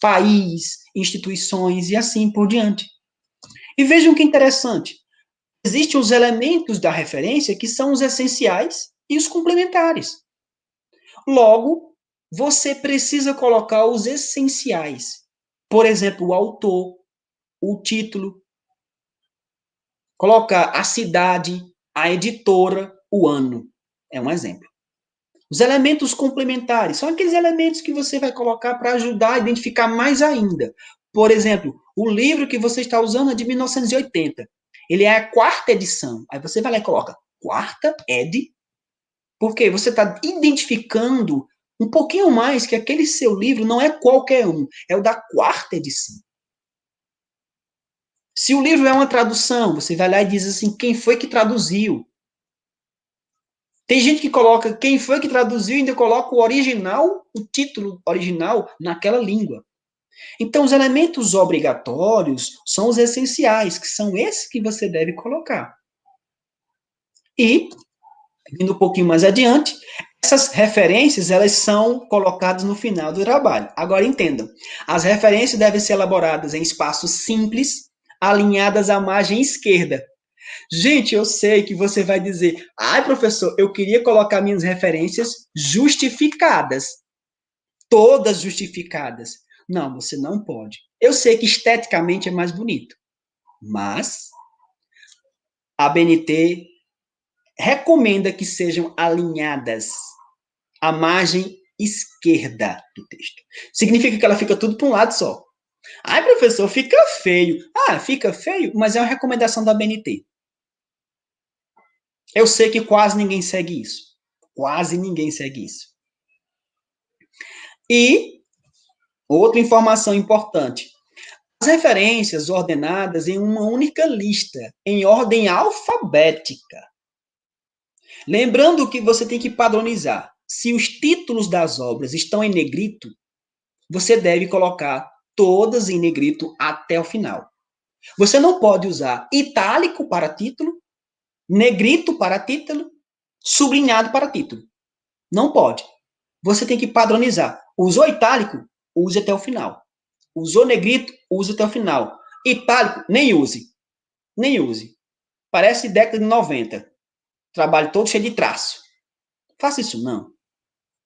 País, instituições e assim por diante. E vejam que interessante. Existem os elementos da referência que são os essenciais e os complementares. Logo, você precisa colocar os essenciais. Por exemplo, o autor, o título, colocar a cidade, a editora, o ano. É um exemplo. Os elementos complementares são aqueles elementos que você vai colocar para ajudar a identificar mais ainda. Por exemplo, o livro que você está usando é de 1980. Ele é a quarta edição. Aí você vai lá e coloca quarta ed, porque você está identificando um pouquinho mais que aquele seu livro não é qualquer um, é o da quarta edição. Se o livro é uma tradução, você vai lá e diz assim, quem foi que traduziu? Tem gente que coloca quem foi que traduziu e ainda coloca o original, o título original naquela língua. Então, os elementos obrigatórios são os essenciais, que são esses que você deve colocar. E, indo um pouquinho mais adiante, essas referências, elas são colocadas no final do trabalho. Agora, entendam, as referências devem ser elaboradas em espaços simples, alinhadas à margem esquerda. Gente, eu sei que você vai dizer, ai, professor, eu queria colocar minhas referências justificadas. Todas justificadas. Não, você não pode. Eu sei que esteticamente é mais bonito, mas a BNT recomenda que sejam alinhadas à margem esquerda do texto. Significa que ela fica tudo para um lado só. Ai, professor, fica feio. Ah, fica feio, mas é uma recomendação da BNT. Eu sei que quase ninguém segue isso. Quase ninguém segue isso. E outra informação importante. As referências ordenadas em uma única lista, em ordem alfabética. Lembrando que você tem que padronizar. Se os títulos das obras estão em negrito, você deve colocar todas em negrito até o final. Você não pode usar itálico para título, negrito para título, sublinhado para título. Não pode. Você tem que padronizar. Usou itálico? Use até o final. Usou negrito? Use até o final. Itálico? Nem use. Nem use. Parece década de 90. Trabalho todo cheio de traço. Faça isso não.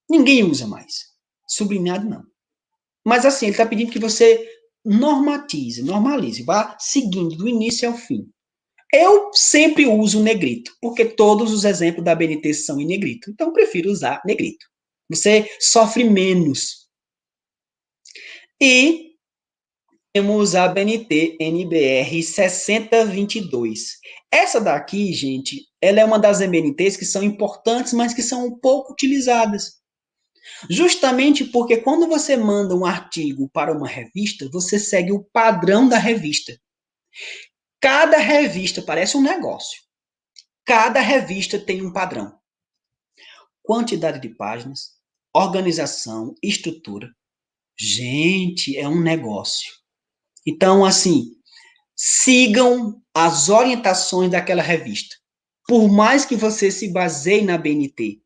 Ninguém usa mais. Sublinhado não. Mas assim, ele está pedindo que você normalize, vá seguindo do início ao fim. Eu sempre uso negrito, porque todos os exemplos da BNT são em negrito. Então, eu prefiro usar negrito. Você sofre menos. E temos a BNT NBR 6022. Essa daqui, gente, ela é uma das BNTs que são importantes, mas que são um pouco utilizadas. Justamente porque quando você manda um artigo para uma revista, você segue o padrão da revista. Cada revista parece um negócio. Cada revista tem um padrão. Quantidade de páginas, organização, estrutura. Gente, é um negócio. Então, assim, sigam as orientações daquela revista. Por mais que você se baseie na BNT.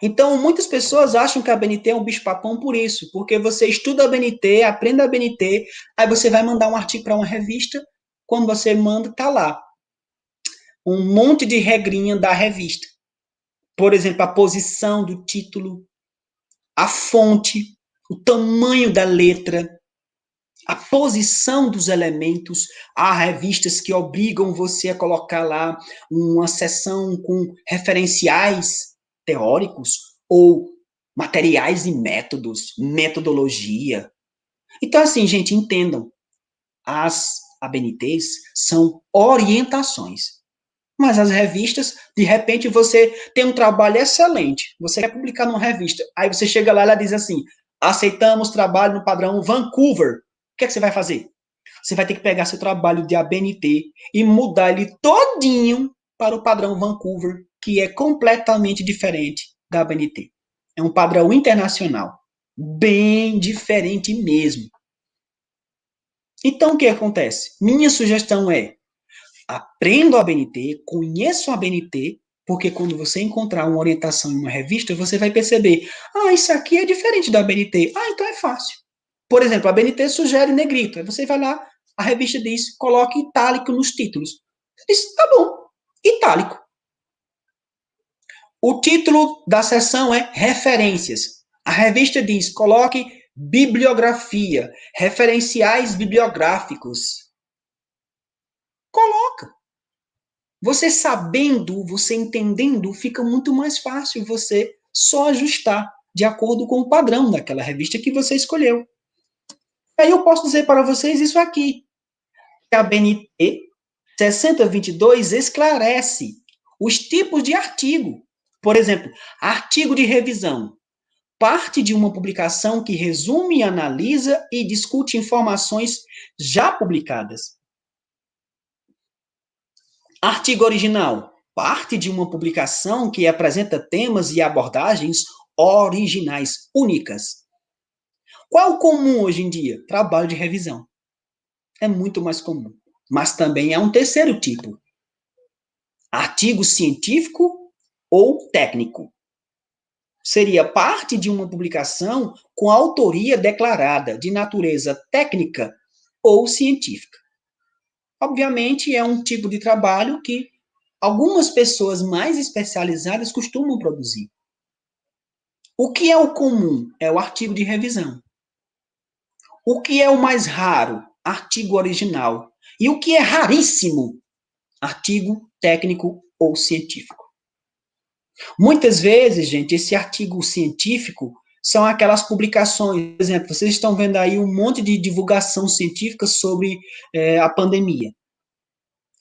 Então, muitas pessoas acham que a BNT é um bicho-papão por isso, porque você estuda a BNT, aprende a BNT, aí você vai mandar um artigo para uma revista, quando você manda, tá lá um monte de regrinha da revista. Por exemplo, a posição do título, a fonte, o tamanho da letra, a posição dos elementos. Há revistas que obrigam você a colocar lá uma seção com referenciais teóricos ou materiais e métodos, metodologia. Então, assim, gente, entendam, as ABNTs são orientações. Mas as revistas, de repente, você tem um trabalho excelente, você quer publicar numa revista, aí você chega lá e ela diz assim, aceitamos trabalho no padrão Vancouver. O que é que você vai fazer? Você vai ter que pegar seu trabalho de ABNT e mudar ele todinho para o padrão Vancouver, que é completamente diferente da ABNT. É um padrão internacional, bem diferente mesmo. Então, o que acontece? Minha sugestão é, aprendo a ABNT, conheço a ABNT, porque quando você encontrar uma orientação em uma revista, você vai perceber, isso aqui é diferente da ABNT. Então é fácil. Por exemplo, a ABNT sugere negrito. Aí você vai lá, a revista diz, coloque itálico nos títulos. Você diz, tá bom, itálico. O título da seção é referências. A revista diz, coloque bibliografia, referenciais bibliográficos. Coloca. Você sabendo, você entendendo, fica muito mais fácil você só ajustar de acordo com o padrão daquela revista que você escolheu. Aí eu posso dizer para vocês isso aqui. A BNT 6022 esclarece os tipos de artigo. Por exemplo, artigo de revisão. Parte de uma publicação que resume, analisa e discute informações já publicadas. Artigo original. Parte de uma publicação que apresenta temas e abordagens originais, únicas. Qual o comum hoje em dia? Trabalho de revisão. É muito mais comum. Mas também é um terceiro tipo. Artigo científico ou técnico. Seria parte de uma publicação com autoria declarada de natureza técnica ou científica. Obviamente, é um tipo de trabalho que algumas pessoas mais especializadas costumam produzir. O que é o comum? É o artigo de revisão. O que é o mais raro? Artigo original. E o que é raríssimo? Artigo técnico ou científico. Muitas vezes, gente, esse artigo científico são aquelas publicações, por exemplo, vocês estão vendo aí um monte de divulgação científica sobre a pandemia.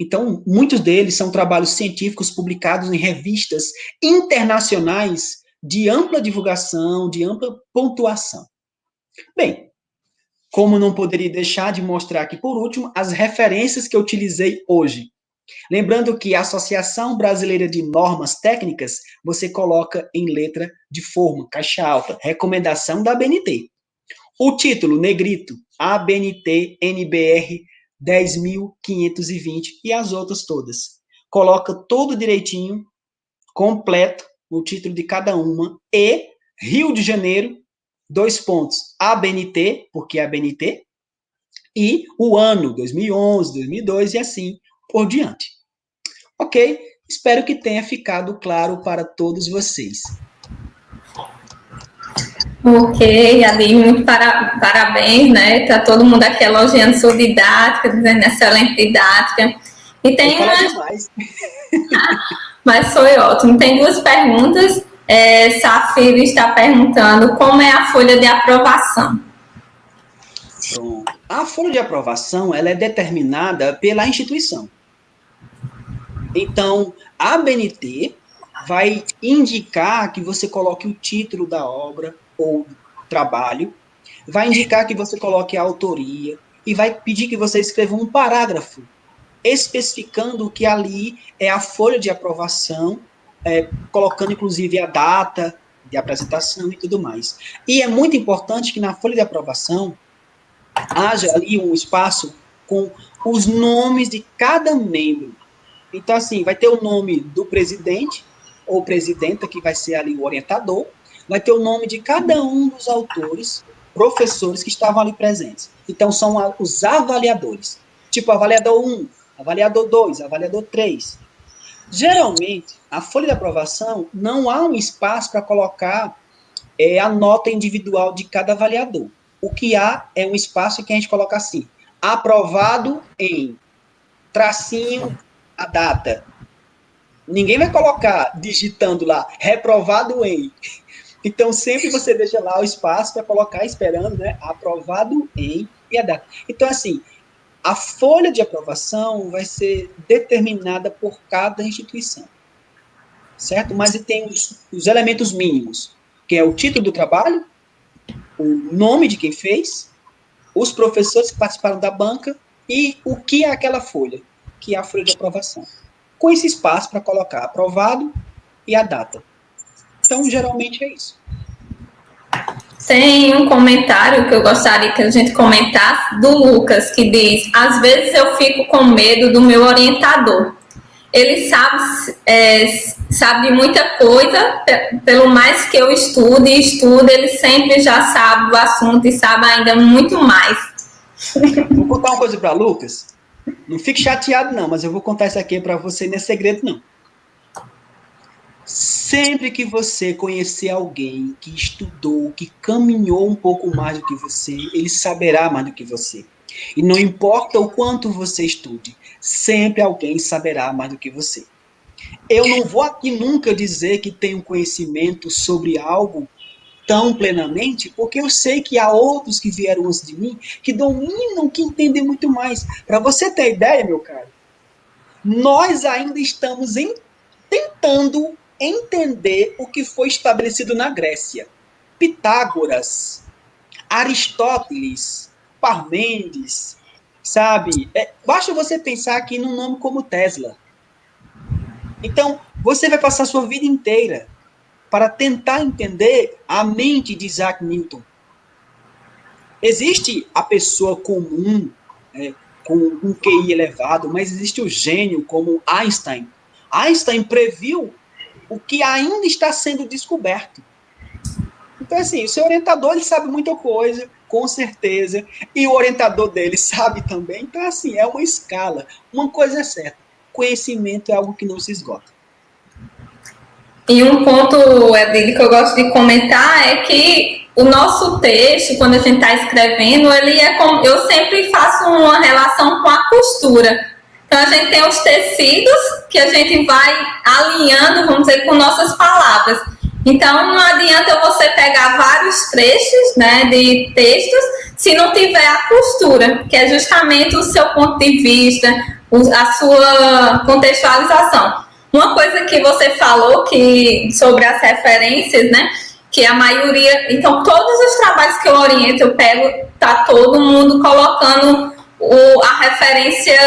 Então, muitos deles são trabalhos científicos publicados em revistas internacionais de ampla divulgação, de ampla pontuação. Bem, como não poderia deixar de mostrar aqui por último, as referências que eu utilizei hoje. Lembrando que a Associação Brasileira de Normas Técnicas, você coloca em letra de forma, caixa alta, recomendação da ABNT. O título, negrito, ABNT NBR 10.520 e as outras todas. Coloca tudo direitinho, completo, o título de cada uma, e Rio de Janeiro, 2 pontos, ABNT, porque é ABNT, e o ano, 2011, 2002 e assim por diante. Ok? Espero que tenha ficado claro para todos vocês. Ok, Ali, muito parabéns, né? Tá todo mundo aqui elogiando sua didática, dizendo excelente didática. E tem uma... demais. Mas foi ótimo. Tem duas perguntas. Safira está perguntando como é a folha de aprovação. Pronto. A folha de aprovação, ela é determinada pela instituição. Então, a ABNT vai indicar que você coloque o título da obra ou trabalho, vai indicar que você coloque a autoria e vai pedir que você escreva um parágrafo especificando que ali é a folha de aprovação, colocando inclusive a data de apresentação e tudo mais. E é muito importante que na folha de aprovação haja ali um espaço com os nomes de cada membro. Então, assim, vai ter o nome do presidente ou presidenta, que vai ser ali o orientador, vai ter o nome de cada um dos autores, professores que estavam ali presentes. Então, são os avaliadores. Tipo, avaliador 1, avaliador 2, avaliador 3. Geralmente, a folha de aprovação não há um espaço para colocar a nota individual de cada avaliador. O que há é um espaço que a gente coloca assim, aprovado em tracinho a data. Ninguém vai colocar digitando lá, reprovado em. Então, sempre você deixa lá o espaço para colocar esperando, né? Aprovado em e a data. Então, assim, a folha de aprovação vai ser determinada por cada instituição, certo? Mas tem os elementos mínimos, que é o título do trabalho, o nome de quem fez, os professores que participaram da banca e o que é aquela folha, que é a folha de aprovação. Com esse espaço para colocar aprovado e a data. Então, geralmente é isso. Tem um comentário que eu gostaria que a gente comentasse, do Lucas, que diz: às vezes eu fico com medo do meu orientador. Ele sabe de muita coisa, pelo mais que eu estude, ele sempre já sabe do assunto e sabe ainda muito mais. Vou contar uma coisa para Lucas. Não fique chateado não, mas eu vou contar isso aqui para você, não é segredo não. Sempre que você conhecer alguém que estudou, que caminhou um pouco mais do que você, ele saberá mais do que você. E não importa o quanto você estude, sempre alguém saberá mais do que você. Eu não vou aqui nunca dizer que tenho conhecimento sobre algo tão plenamente, porque eu sei que há outros que vieram antes de mim, que dominam, que entendem muito mais. Para você ter ideia, meu caro, nós ainda estamos tentando entender o que foi estabelecido na Grécia. Pitágoras, Aristóteles, Parmênides, sabe? Basta você pensar aqui num nome como Tesla. Então, você vai passar a sua vida inteira para tentar entender a mente de Isaac Newton. Existe a pessoa comum, com um QI elevado, mas existe o gênio como Einstein. Einstein previu o que ainda está sendo descoberto. Então, assim, o seu orientador, ele sabe muita coisa, com certeza, e o orientador dele sabe também. Então, assim, é uma escala. Uma coisa é certa, conhecimento é algo que não se esgota. E um ponto, Edilho, que eu gosto de comentar é que o nosso texto, quando a gente está escrevendo, ele é como, eu sempre faço uma relação com a costura. Então, a gente tem os tecidos que a gente vai alinhando, vamos dizer, com nossas palavras. Então, não adianta você pegar vários trechos, né, de textos, se não tiver a costura, que é justamente o seu ponto de vista, a sua contextualização. Uma coisa que você falou sobre as referências, né, que a maioria... Então, todos os trabalhos que eu oriento, eu pego, tá todo mundo colocando a referência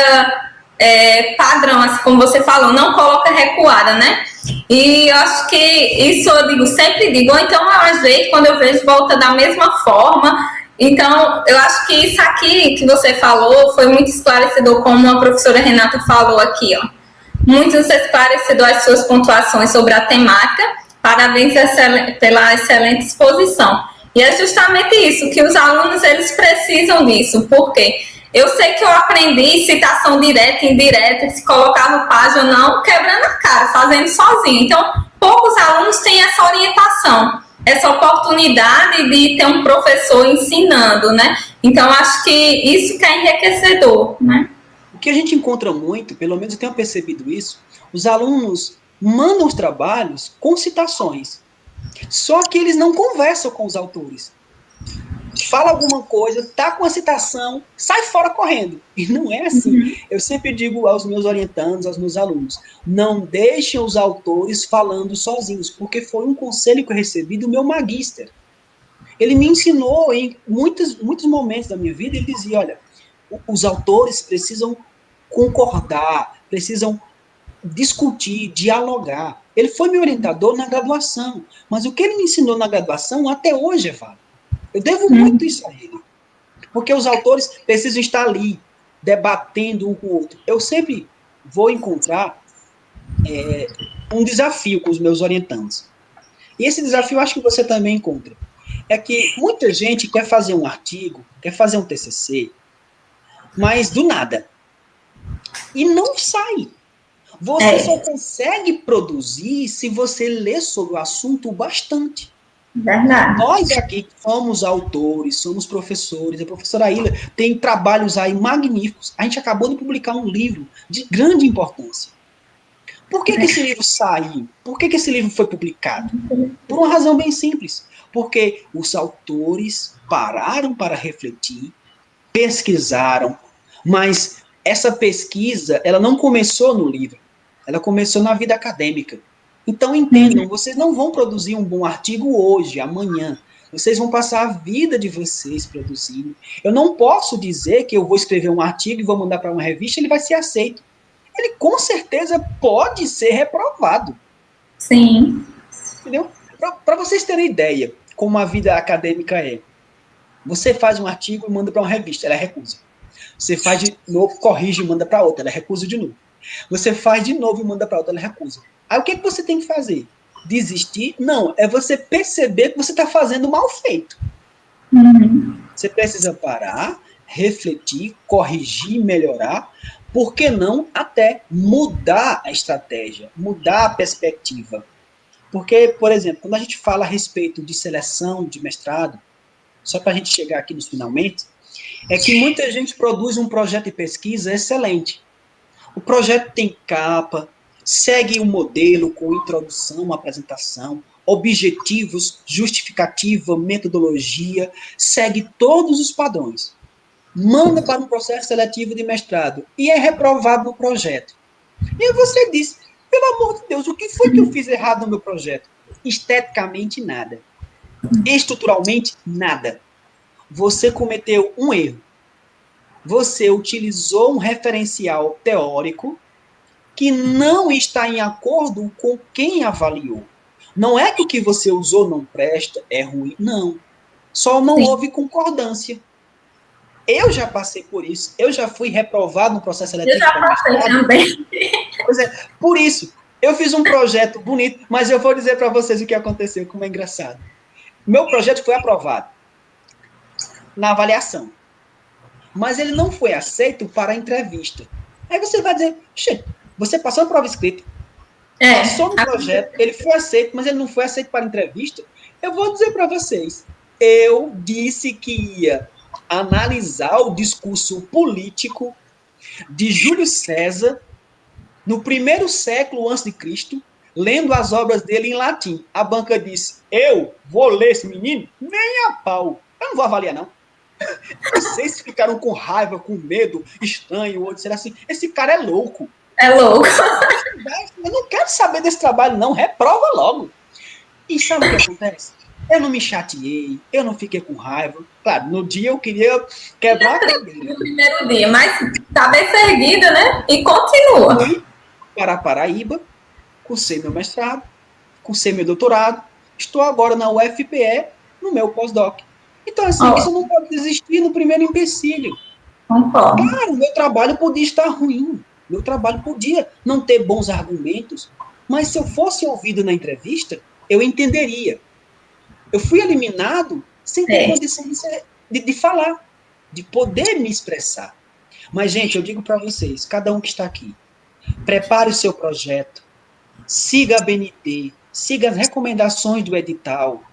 padrão, assim como você falou, não coloca recuada, né? E eu acho que isso sempre digo, ou então às vezes quando eu vejo volta da mesma forma. Então, eu acho que isso aqui que você falou foi muito esclarecedor, como a professora Renata falou aqui, ó. Muito esclarecedor as suas pontuações sobre a temática. Parabéns pela excelente exposição. E é justamente isso, que os alunos eles precisam disso, porque eu sei que eu aprendi citação direta e indireta, se colocar no página ou não, quebrando a cara, fazendo sozinho. Então, poucos alunos têm essa orientação, essa oportunidade de ter um professor ensinando, né? Então, acho que isso que é enriquecedor, né? O que a gente encontra muito, pelo menos eu tenho percebido isso, os alunos mandam os trabalhos com citações, só que eles não conversam com os autores. Fala alguma coisa, tá com a citação, sai fora correndo. E não é assim. Eu sempre digo aos meus orientandos, aos meus alunos, não deixem os autores falando sozinhos, porque foi um conselho que eu recebi do meu magíster. Ele me ensinou em muitos momentos da minha vida, ele dizia, olha, os autores precisam concordar, precisam discutir, dialogar. Ele foi meu orientador na graduação, mas o que ele me ensinou na graduação até hoje é válido. Eu devo muito isso a ele. Porque os autores precisam estar ali, debatendo um com o outro. Eu sempre vou encontrar um desafio com os meus orientandos. E esse desafio eu acho que você também encontra. É que muita gente quer fazer um artigo, quer fazer um TCC, mas do nada. E não sai. Você só consegue produzir se você ler sobre o assunto bastante. Verdade. Nós aqui somos autores, somos professores, a professora Aila tem trabalhos aí magníficos. A gente acabou de publicar um livro de grande importância. Por que esse livro saiu? Por que esse livro foi publicado? Por uma razão bem simples. Porque os autores pararam para refletir, pesquisaram, mas essa pesquisa ela não começou no livro, ela começou na vida acadêmica. Então, entendam, vocês não vão produzir um bom artigo hoje, amanhã. Vocês vão passar a vida de vocês produzindo. Eu não posso dizer que eu vou escrever um artigo e vou mandar para uma revista e ele vai ser aceito. Ele, com certeza, pode ser reprovado. Sim. Entendeu? Para vocês terem ideia como a vida acadêmica é. Você faz um artigo e manda para uma revista, ela recusa. Você faz de novo, corrige e manda para outra, ela recusa de novo. Você faz de novo e manda para outra, ela recusa. Aí o que você tem que fazer? Desistir? Não, é você perceber que você está fazendo mal feito. Você precisa parar, refletir, corrigir, melhorar, por que não até mudar a estratégia, mudar a perspectiva. Porque, por exemplo, quando a gente fala a respeito de seleção de mestrado, só para a gente chegar aqui nos finalmente, é que muita gente produz um projeto de pesquisa excelente. O projeto tem capa, segue um modelo com introdução, apresentação, objetivos, justificativa, metodologia, segue todos os padrões. Manda para um processo seletivo de mestrado e é reprovado no projeto. E aí você diz, pelo amor de Deus, o que foi que eu fiz errado no meu projeto? Esteticamente, nada. Estruturalmente, nada. Você cometeu um erro. Você utilizou um referencial teórico que não está em acordo com quem avaliou. Não é que o que você usou não presta, é ruim, não. Só não houve concordância. Eu já passei por isso, eu já fui reprovado no processo seletivo. Eu já passei também. Pois é, por isso, eu fiz um projeto bonito, mas eu vou dizer para vocês o que aconteceu, como é engraçado. Meu projeto foi aprovado na avaliação, mas ele não foi aceito para a entrevista. Aí você vai dizer, você passou a prova escrita, passou no projeto, ele foi aceito, mas ele não foi aceito para a entrevista. Eu vou dizer para vocês, eu disse que ia analisar o discurso político de Júlio César no 1º século a.C., lendo as obras dele em latim. A banca disse, eu vou ler esse menino? Nem a pau. Eu não vou avaliar, não. Vocês ficaram com raiva, com medo, estranho, ou disseram assim, esse cara é louco. É louco. Eu não quero saber desse trabalho, não. Reprova logo. E sabe o que acontece? Eu não me chateei, eu não fiquei com raiva. Claro, no dia eu queria quebrar a cadeira. No primeiro dia, mas cabeça erguida, né? E continua. Fui para a Paraíba, cursei meu mestrado, cursei meu doutorado, estou agora na UFPE, no meu pós-doc. Então, assim, Ó, você não pode desistir no primeiro empecilho. concordo. Claro, meu trabalho podia estar ruim, meu trabalho podia não ter bons argumentos, mas se eu fosse ouvido na entrevista, eu entenderia. Eu fui eliminado sem ter É. condição de falar, de poder me expressar. Mas, gente, eu digo para vocês, cada um que está aqui, prepare o seu projeto, siga a BNT, siga as recomendações do edital.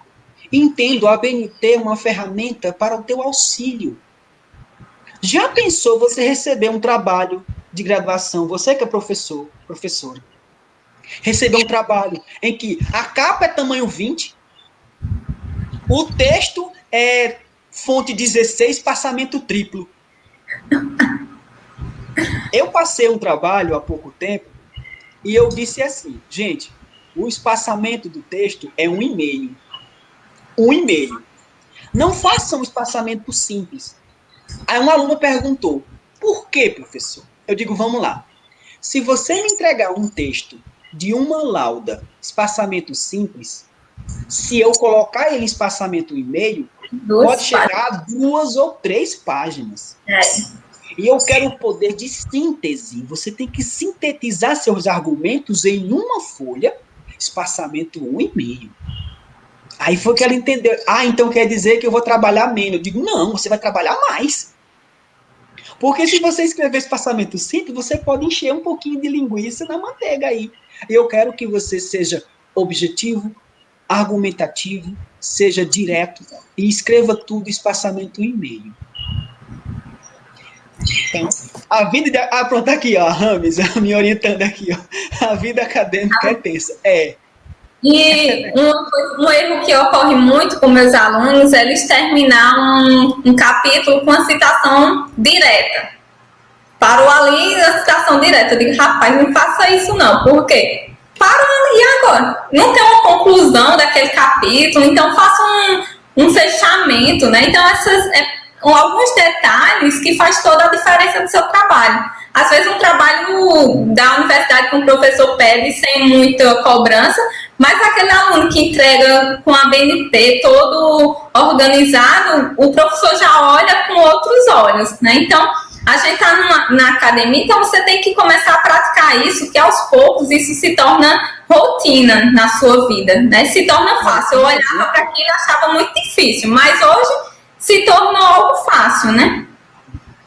Entendo, a BNT é uma ferramenta para o teu auxílio. Já pensou você receber um trabalho de graduação, você que é professor, professora, receber um trabalho em que a capa é tamanho 20, o texto é fonte 16, passamento triplo. Eu passei um trabalho há pouco tempo e eu disse assim, gente, o espaçamento do texto é 1,5. 1,5. Não faça um espaçamento simples. Aí um aluno perguntou, por que, professor? Eu digo, vamos lá. Se você me entregar um texto de uma lauda, espaçamento simples, se eu colocar ele em espaçamento 1,5, pode Duas páginas. chegar a 2 ou 3 páginas. É. E eu quero o poder de síntese. Você tem que sintetizar seus argumentos em uma folha, espaçamento 1,5. Aí foi que ela entendeu. Ah, então quer dizer que eu vou trabalhar menos. Eu digo, não, você vai trabalhar mais. Porque se você escrever espaçamento simples, você pode encher um pouquinho de linguiça na manteiga aí. Eu quero que você seja objetivo, argumentativo, seja direto e escreva tudo espaçamento 1,5. Então, a vida de... Ah, pronto, aqui, ó, Rames, me orientando aqui, ó. A vida acadêmica é tensa. É. E um erro que ocorre muito com meus alunos é eles terminar um capítulo com a citação direta. Parou ali a citação direta. Eu digo, rapaz, não faça isso não. Por quê? Parou ali e agora. Não tem uma conclusão daquele capítulo, então faça um fechamento, né? Então, alguns detalhes que faz toda a diferença do seu trabalho. Às vezes um trabalho da universidade que um professor pede sem muita cobrança, mas aquele aluno que entrega com a BNT todo organizado, o professor já olha com outros olhos, né? Então, a gente está na academia, então você tem que começar a praticar isso, que aos poucos isso se torna rotina na sua vida, né? Se torna fácil. Eu olhava para aquilo e achava muito difícil, mas hoje se tornou algo fácil, né?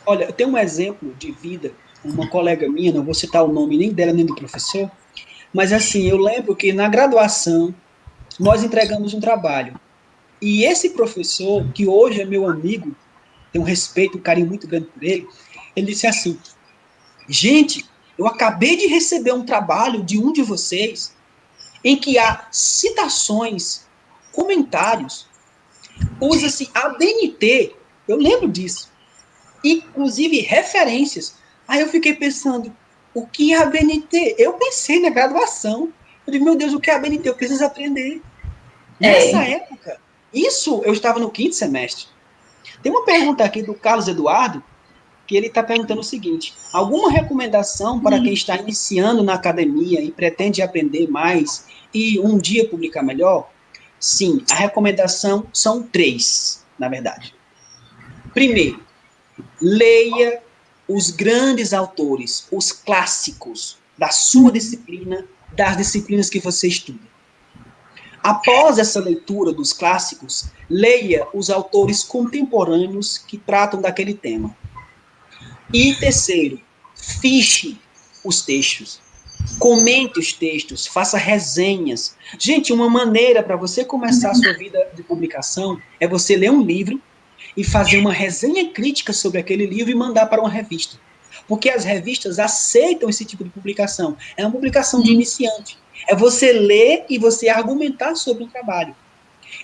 Olha, eu tenho um exemplo de vida, uma colega minha, não vou citar o nome nem dela nem do professor, mas assim, eu lembro que na graduação nós entregamos um trabalho. E esse professor, que hoje é meu amigo, tenho um respeito, um carinho muito grande por ele, ele disse assim, gente, eu acabei de receber um trabalho de um de vocês em que há citações, comentários, usa-se a BNT, eu lembro disso, inclusive referências. Aí eu fiquei pensando, o que é a BNT? Eu pensei na graduação. Eu digo, meu Deus, o que é a BNT? Eu preciso aprender. Nessa época, isso eu estava no 5º semestre. Tem uma pergunta aqui do Carlos Eduardo, que ele está perguntando o seguinte, alguma recomendação para quem está iniciando na academia e pretende aprender mais e um dia publicar melhor? Sim, a recomendação são 3, na verdade. Primeiro, leia os grandes autores, os clássicos da sua disciplina, das disciplinas que você estuda. Após essa leitura dos clássicos, leia os autores contemporâneos que tratam daquele tema. E terceiro, fiche os textos. Comente os textos, faça resenhas. Gente, uma maneira para você começar a sua vida de publicação é você ler um livro e fazer uma resenha crítica sobre aquele livro e mandar para uma revista. Porque as revistas aceitam esse tipo de publicação. É uma publicação de iniciante. É você ler e você argumentar sobre o trabalho.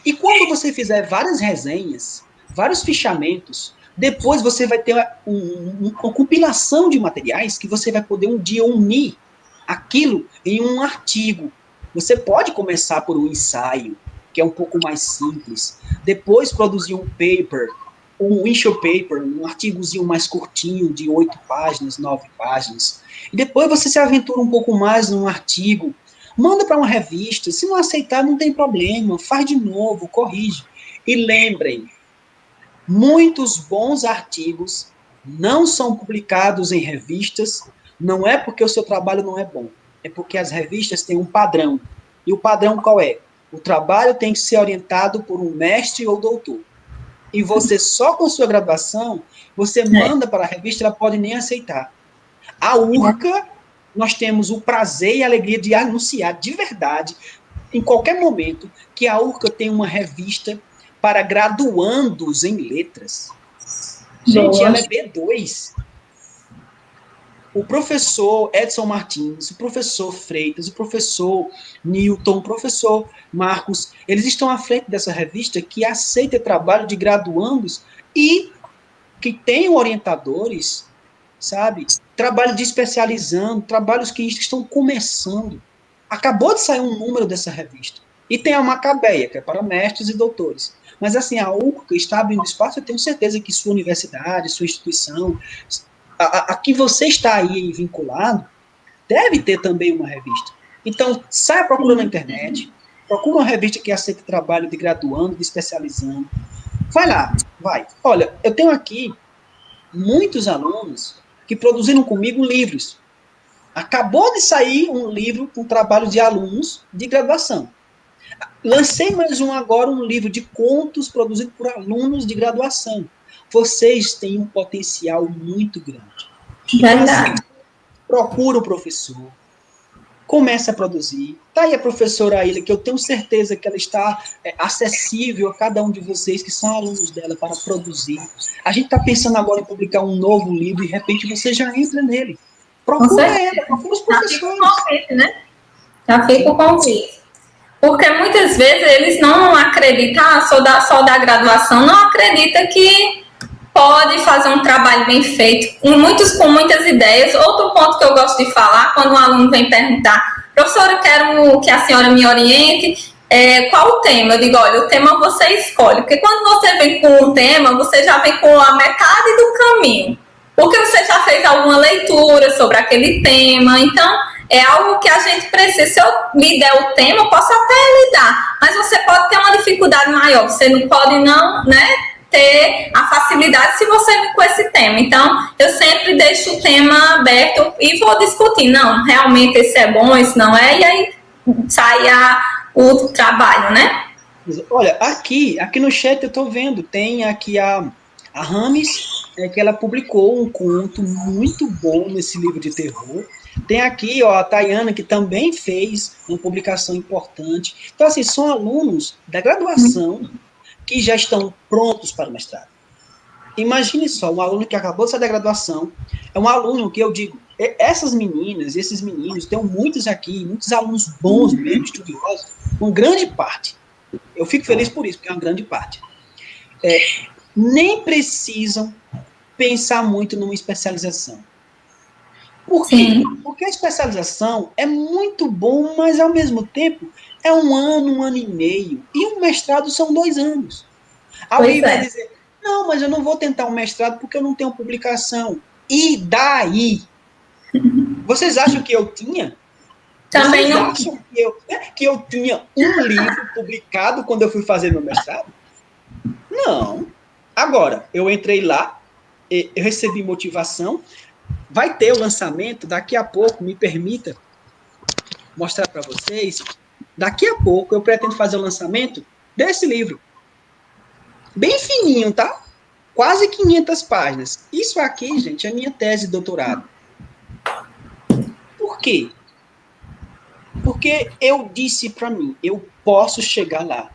E quando você fizer várias resenhas, vários fichamentos, depois você vai ter uma compilação de materiais que você vai poder um dia unir aquilo em um artigo. Você pode começar por um ensaio, que é um pouco mais simples. Depois produzir um paper, um issue paper, um artigozinho mais curtinho, de 8 páginas, 9 páginas. E depois você se aventura um pouco mais num artigo, manda para uma revista, se não aceitar, não tem problema, faz de novo, corrige. E lembrem, muitos bons artigos não são publicados em revistas, não é porque o seu trabalho não é bom, é porque as revistas têm um padrão. E o padrão qual é? O trabalho tem que ser orientado por um mestre ou doutor. E você só com sua graduação, você manda para a revista, ela pode nem aceitar. A URCA, nós temos o prazer e a alegria de anunciar de verdade, em qualquer momento, que a URCA tem uma revista para graduandos em letras. Gente, ela é B2. O professor Edson Martins, o professor Freitas, o professor Newton, o professor Marcos, eles estão à frente dessa revista que aceita trabalho de graduandos e que tem orientadores, sabe? Trabalho de especializando, trabalhos que estão começando. Acabou de sair um número dessa revista. E tem a Macabeia, que é para mestres e doutores. Mas, assim, a URCA está abrindo espaço, eu tenho certeza que sua universidade, sua instituição, a que você está aí vinculado, deve ter também uma revista. Então, saia procurando na internet, procura uma revista que aceita trabalho de graduando, de especializando. Vai lá, vai. Olha, eu tenho aqui muitos alunos que produziram comigo livros. Acabou de sair um livro com trabalho de alunos de graduação. Lancei mais um agora, um livro de contos produzido por alunos de graduação. Vocês têm um potencial muito grande. Então, assim, procura o professor, comece a produzir. Está aí a professora Aila, que eu tenho certeza que ela está acessível a cada um de vocês que são alunos dela para produzir. A gente está pensando agora em publicar um novo livro e, de repente, você já entra nele. Procura ela, procura os professores. Já fica o convite, né? Já fica o convite. Porque muitas vezes eles não acreditam, só da graduação, não acredita que pode fazer um trabalho bem feito, muitos com muitas ideias. Outro ponto que eu gosto de falar, quando um aluno vem perguntar, professora, eu quero que a senhora me oriente, qual o tema? Eu digo, olha, o tema você escolhe, porque quando você vem com um tema, você já vem com a metade do caminho, porque você já fez alguma leitura sobre aquele tema. Então, é algo que a gente precisa. Se eu lhe der o tema, eu posso até lhe dar, mas você pode ter uma dificuldade maior, você não pode não, né, ter a facilidade se você vir com esse tema. Então, eu sempre deixo o tema aberto e vou discutir. Não, realmente esse é bom, esse não é, e aí sai o trabalho, né? Olha, aqui no chat eu estou vendo, tem aqui a Rames, que ela publicou um conto muito bom nesse livro de terror. Tem aqui, ó, a Tayana, que também fez uma publicação importante. Então, assim, são alunos da graduação que já estão prontos para o mestrado. Imagine só, um aluno que acabou de sair da graduação, é um aluno que eu digo, essas meninas, esses meninos, tem muitos aqui, muitos alunos bons mesmo, estudiosos, uma grande parte. Eu fico feliz por isso, porque é uma grande parte. Nem precisam pensar muito numa especialização. Por quê? Sim. Porque a especialização é muito bom, mas ao mesmo tempo é um ano e meio. E um mestrado são 2 anos. Alguém vai dizer, não, mas eu não vou tentar um mestrado porque eu não tenho publicação. E daí? Vocês acham que eu tinha? Também Vocês não. acham que eu tinha um livro publicado quando eu fui fazer meu mestrado? Não. Agora, eu entrei lá, eu recebi motivação. Vai ter o lançamento, daqui a pouco, me permita mostrar para vocês, daqui a pouco eu pretendo fazer o lançamento desse livro. Bem fininho, tá? Quase 500 páginas. Isso aqui, gente, é minha tese de doutorado. Por quê? Porque eu disse para mim, eu posso chegar lá.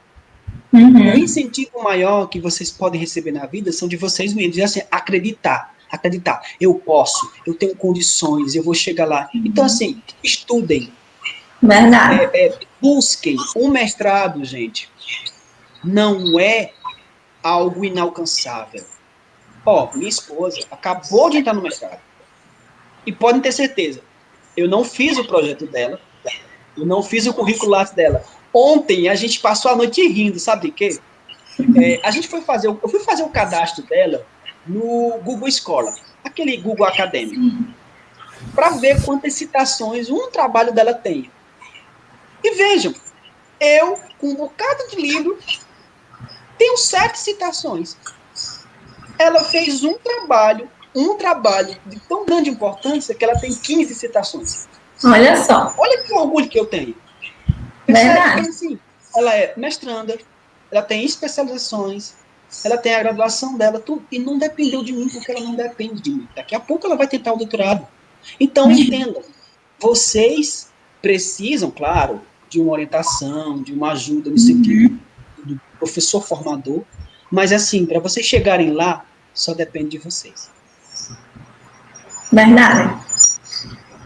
O incentivo maior que vocês podem receber na vida são de vocês mesmos, e assim, acreditar, eu posso, eu tenho condições, eu vou chegar lá. Então, assim, estudem. Verdade. Busquem. Um mestrado, gente, não é algo inalcançável. Ó, minha esposa acabou de entrar no mestrado. E podem ter certeza, eu não fiz o projeto dela, eu não fiz o currículo dela, Ontem a gente passou a noite rindo, sabe de quê? Eu fui fazer o cadastro dela no Google Scholar, aquele Google Acadêmico, para ver quantas citações um trabalho dela tem. E vejam, eu, com um bocado de livro, tenho 7 citações. Ela fez um trabalho de tão grande importância que ela tem 15 citações. Olha só. Olha que orgulho que eu tenho. Verdade. Assim, ela é mestranda, ela tem especializações, ela tem a graduação dela, tudo, e não dependeu de mim, porque ela não depende de mim. Daqui a pouco ela vai tentar o doutorado. Então, entendam, vocês precisam, claro, de uma orientação, de uma ajuda no sentido do professor formador, mas assim, para vocês chegarem lá, só depende de vocês. Verdade.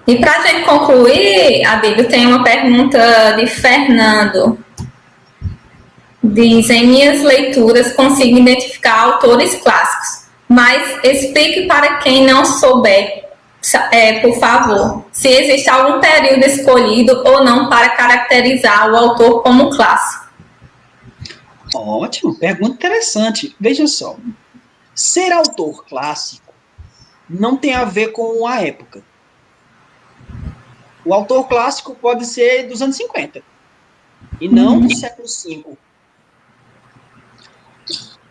E para a gente concluir, Abílio, tem uma pergunta de Fernando. Diz, em minhas leituras consigo identificar autores clássicos, mas explique para quem não souber, por favor, se existe algum período escolhido ou não para caracterizar o autor como clássico. Ótimo, pergunta interessante. Veja só, ser autor clássico não tem a ver com a época. O autor clássico pode ser dos anos 50 e não do século V.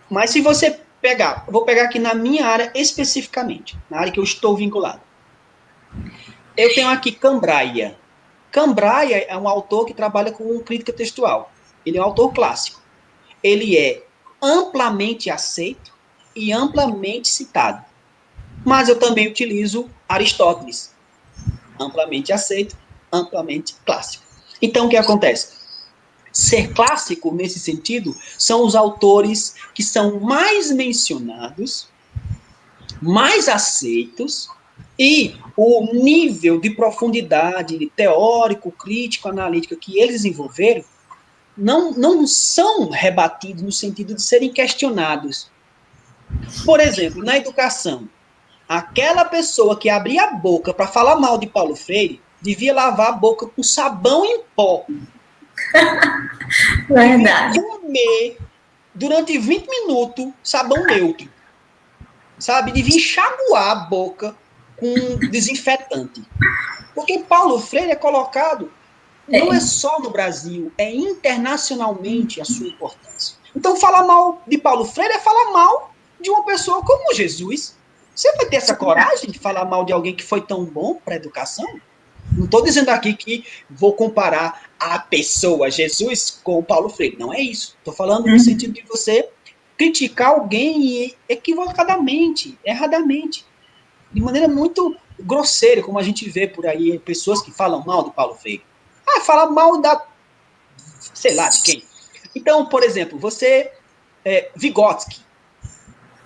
Mas se você pegar, vou pegar aqui na minha área especificamente, na área que eu estou vinculado. Eu tenho aqui Cambraia. Cambraia é um autor que trabalha com crítica textual. Ele é um autor clássico. Ele é amplamente aceito e amplamente citado. Mas eu também utilizo Aristóteles. Amplamente aceito, amplamente clássico. Então, o que acontece? Ser clássico, nesse sentido, são os autores que são mais mencionados, mais aceitos, e o nível de profundidade teórico, crítico, analítico que eles desenvolveram não são rebatidos no sentido de serem questionados. Por exemplo, na educação, aquela pessoa que abria a boca para falar mal de Paulo Freire devia lavar a boca com sabão em pó. Verdade. Devia comer durante 20 minutos sabão neutro. Sabe? Devia enxaguar a boca com desinfetante. Porque Paulo Freire é colocado, não é só no Brasil, é internacionalmente a sua importância. Então, falar mal de Paulo Freire é falar mal de uma pessoa como Jesus. Você vai ter essa coragem de falar mal de alguém que foi tão bom para a educação? Não estou dizendo aqui que vou comparar a pessoa Jesus com o Paulo Freire. Não é isso. Estou falando no sentido de você criticar alguém equivocadamente, erradamente, de maneira muito grosseira, como a gente vê por aí, pessoas que falam mal do Paulo Freire. Fala mal da... sei lá de quem. Então, por exemplo, você... Vygotsky,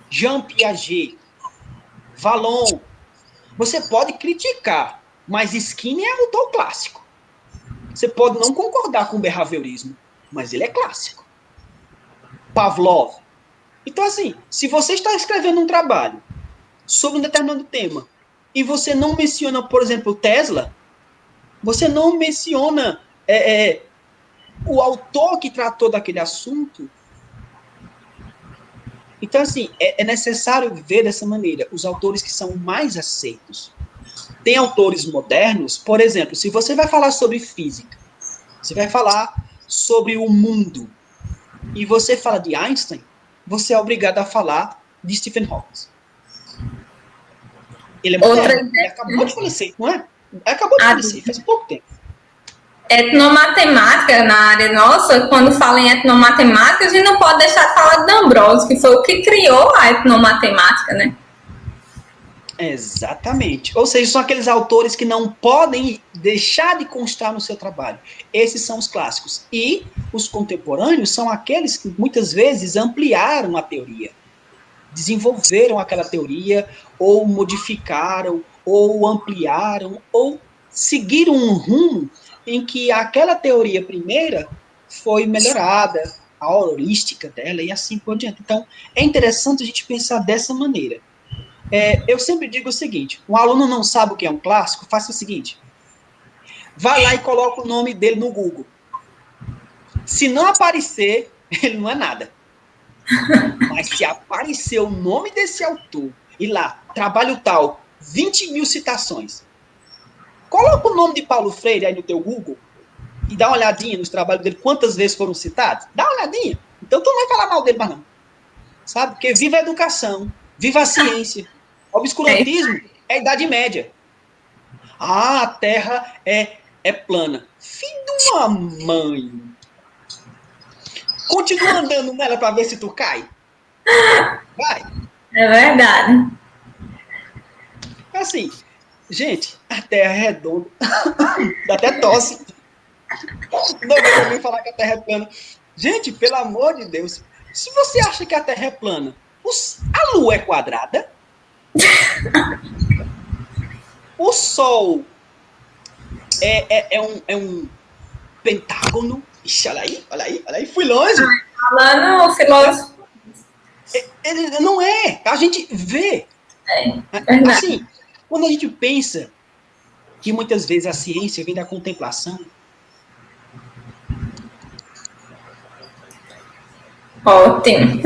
Jean Piaget, Vallon, você pode criticar, mas Skinner é autor clássico. Você pode não concordar com o behaviorismo, mas ele é clássico. Pavlov. Então, assim, se você está escrevendo um trabalho sobre um determinado tema e você não menciona, por exemplo, Tesla, você não menciona o autor que tratou daquele assunto. Então, assim, é necessário ver dessa maneira os autores que são mais aceitos. Tem autores modernos, por exemplo, se você vai falar sobre física, você vai falar sobre o mundo, e você fala de Einstein, você é obrigado a falar de Stephen Hawking. Ele é moderno, ele acabou de falecer, não é? Acabou de falecer, faz pouco tempo. Etnomatemática, na área nossa, quando fala em etnomatemática, a gente não pode deixar de falar de D'Ambrosio, que foi o que criou a etnomatemática, né? Exatamente. Ou seja, são aqueles autores que não podem deixar de constar no seu trabalho. Esses são os clássicos. E os contemporâneos são aqueles que muitas vezes ampliaram a teoria, desenvolveram aquela teoria, ou modificaram, ou ampliaram, ou seguiram um rumo em que aquela teoria primeira foi melhorada, a heurística dela e assim por diante. Então, é interessante a gente pensar dessa maneira. Eu sempre digo o seguinte, um aluno não sabe o que é um clássico, faça o seguinte, vai lá e coloca o nome dele no Google. Se não aparecer, ele não é nada. Mas se aparecer o nome desse autor, e lá, trabalho tal, 20 mil citações, coloca o nome de Paulo Freire aí no teu Google e dá uma olhadinha nos trabalhos dele, quantas vezes foram citados. Dá uma olhadinha. Então tu não vai falar mal dele, mas não. Sabe? Porque viva a educação, viva a ciência. O obscurantismo é a Idade Média. Ah, a Terra é plana. Filho de uma mãe. Continua andando nela para ver se tu cai. Vai. É verdade. Assim, gente, a Terra é redonda. Dá até tosse. Não vou também falar que a Terra é plana. Gente, pelo amor de Deus, se você acha que a Terra é plana, a Lua é quadrada? O Sol é um pentágono? Ixi, olha aí, fui longe. Falando filósofo. Ele não é. A gente vê. Assim, quando a gente pensa que muitas vezes a ciência vem da contemplação. Ótimo.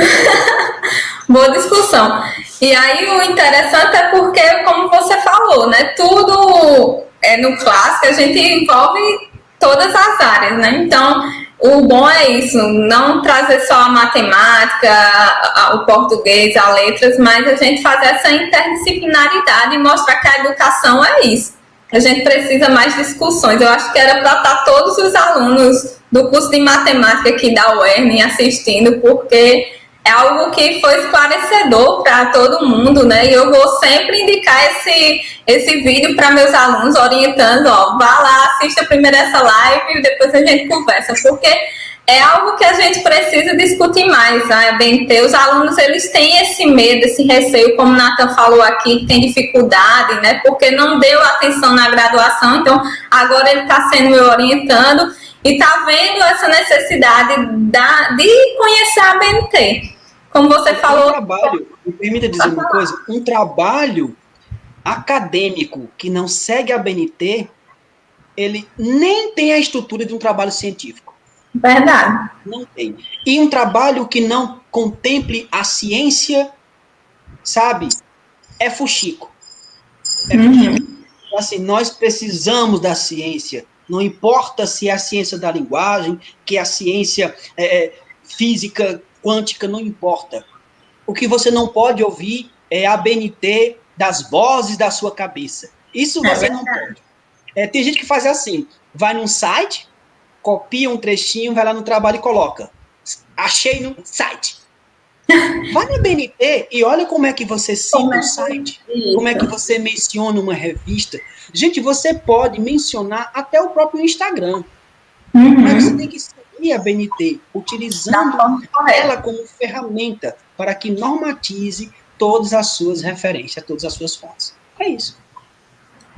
Boa discussão. E aí o interessante é porque, como você falou, né? Tudo no clássico, a gente envolve todas as áreas, né? Então, o bom é isso, não trazer só a matemática, o português, as letras, mas a gente fazer essa interdisciplinaridade e mostrar que a educação é isso. A gente precisa mais discussões. Eu acho que era para estar todos os alunos do curso de matemática aqui da UERN assistindo, porque é algo que foi esclarecedor para todo mundo, né? E eu vou sempre indicar esse vídeo para meus alunos, orientando, ó, vá lá, assista primeiro essa live e depois a gente conversa, porque é algo que a gente precisa discutir mais, né? BNT, os alunos, eles têm esse medo, esse receio, como o Nathan falou aqui, que tem dificuldade, né? Porque não deu atenção na graduação, então agora ele está sendo meu orientando e está vendo essa necessidade de conhecer a BNT. Como você falou... Me permita dizer uma coisa, um trabalho acadêmico que não segue a BNT, ele nem tem a estrutura de um trabalho científico. Verdade. Não tem. E um trabalho que não contemple a ciência, sabe, é fuxico. É fuxico. Assim, nós precisamos da ciência. Não importa se é a ciência da linguagem, que é a ciência física, quântica, não importa. O que você não pode ouvir é a BNT das vozes da sua cabeça. Isso você não pode. Tem gente que faz assim, vai num site, copia um trechinho, vai lá no trabalho e coloca. Achei no site. Vai na BNT e olha como é que você cita o site, como é que você menciona uma revista. Gente, você pode mencionar até o próprio Instagram. Mas você tem que seguir a BNT, utilizando ela como ferramenta para que normatize todas as suas referências, todas as suas fontes. É isso.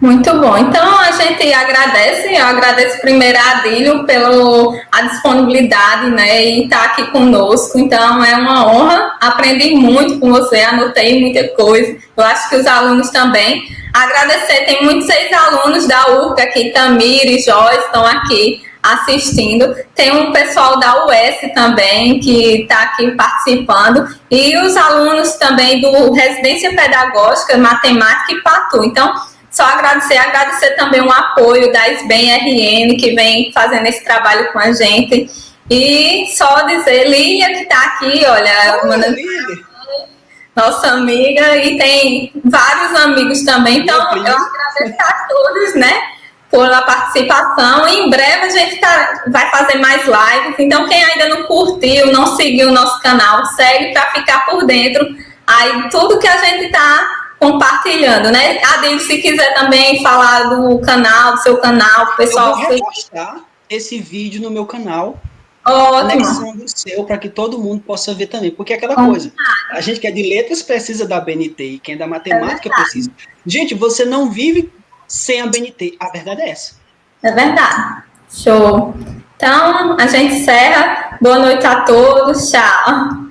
Muito bom. Então, a gente agradece, eu agradeço primeiro a Adílio pela disponibilidade, né, e estar aqui conosco. Então, é uma honra, aprendi muito com você, anotei muita coisa. Eu acho que os alunos também. Agradecer, tem muitos ex-alunos da URCA aqui, Tamir e Joyce estão aqui assistindo. Tem um pessoal da UES também que está aqui participando. E os alunos também do Residência Pedagógica, Matemática e PATU. Então, só agradecer também o apoio da SBEM RN, que vem fazendo esse trabalho com a gente. E só dizer, Lília, que está aqui, olha, nossa amiga, e tem vários amigos também. Então, eu agradeço a todos, né, pela participação. E em breve a gente vai fazer mais lives. Então, quem ainda não curtiu, não seguiu o nosso canal, segue para ficar por dentro. Aí, tudo que a gente está compartilhando, né? Adílio, se quiser também falar do canal, do seu canal, pessoal. Eu vou repostar esse vídeo no meu canal, anexando o seu, para que todo mundo possa ver também. Porque é aquela coisa, a gente que é de letras precisa da BNT, e quem é da matemática precisa. Gente, você não vive sem a BNT, a verdade é essa. É verdade. Show. Então, a gente encerra. Boa noite a todos. Tchau.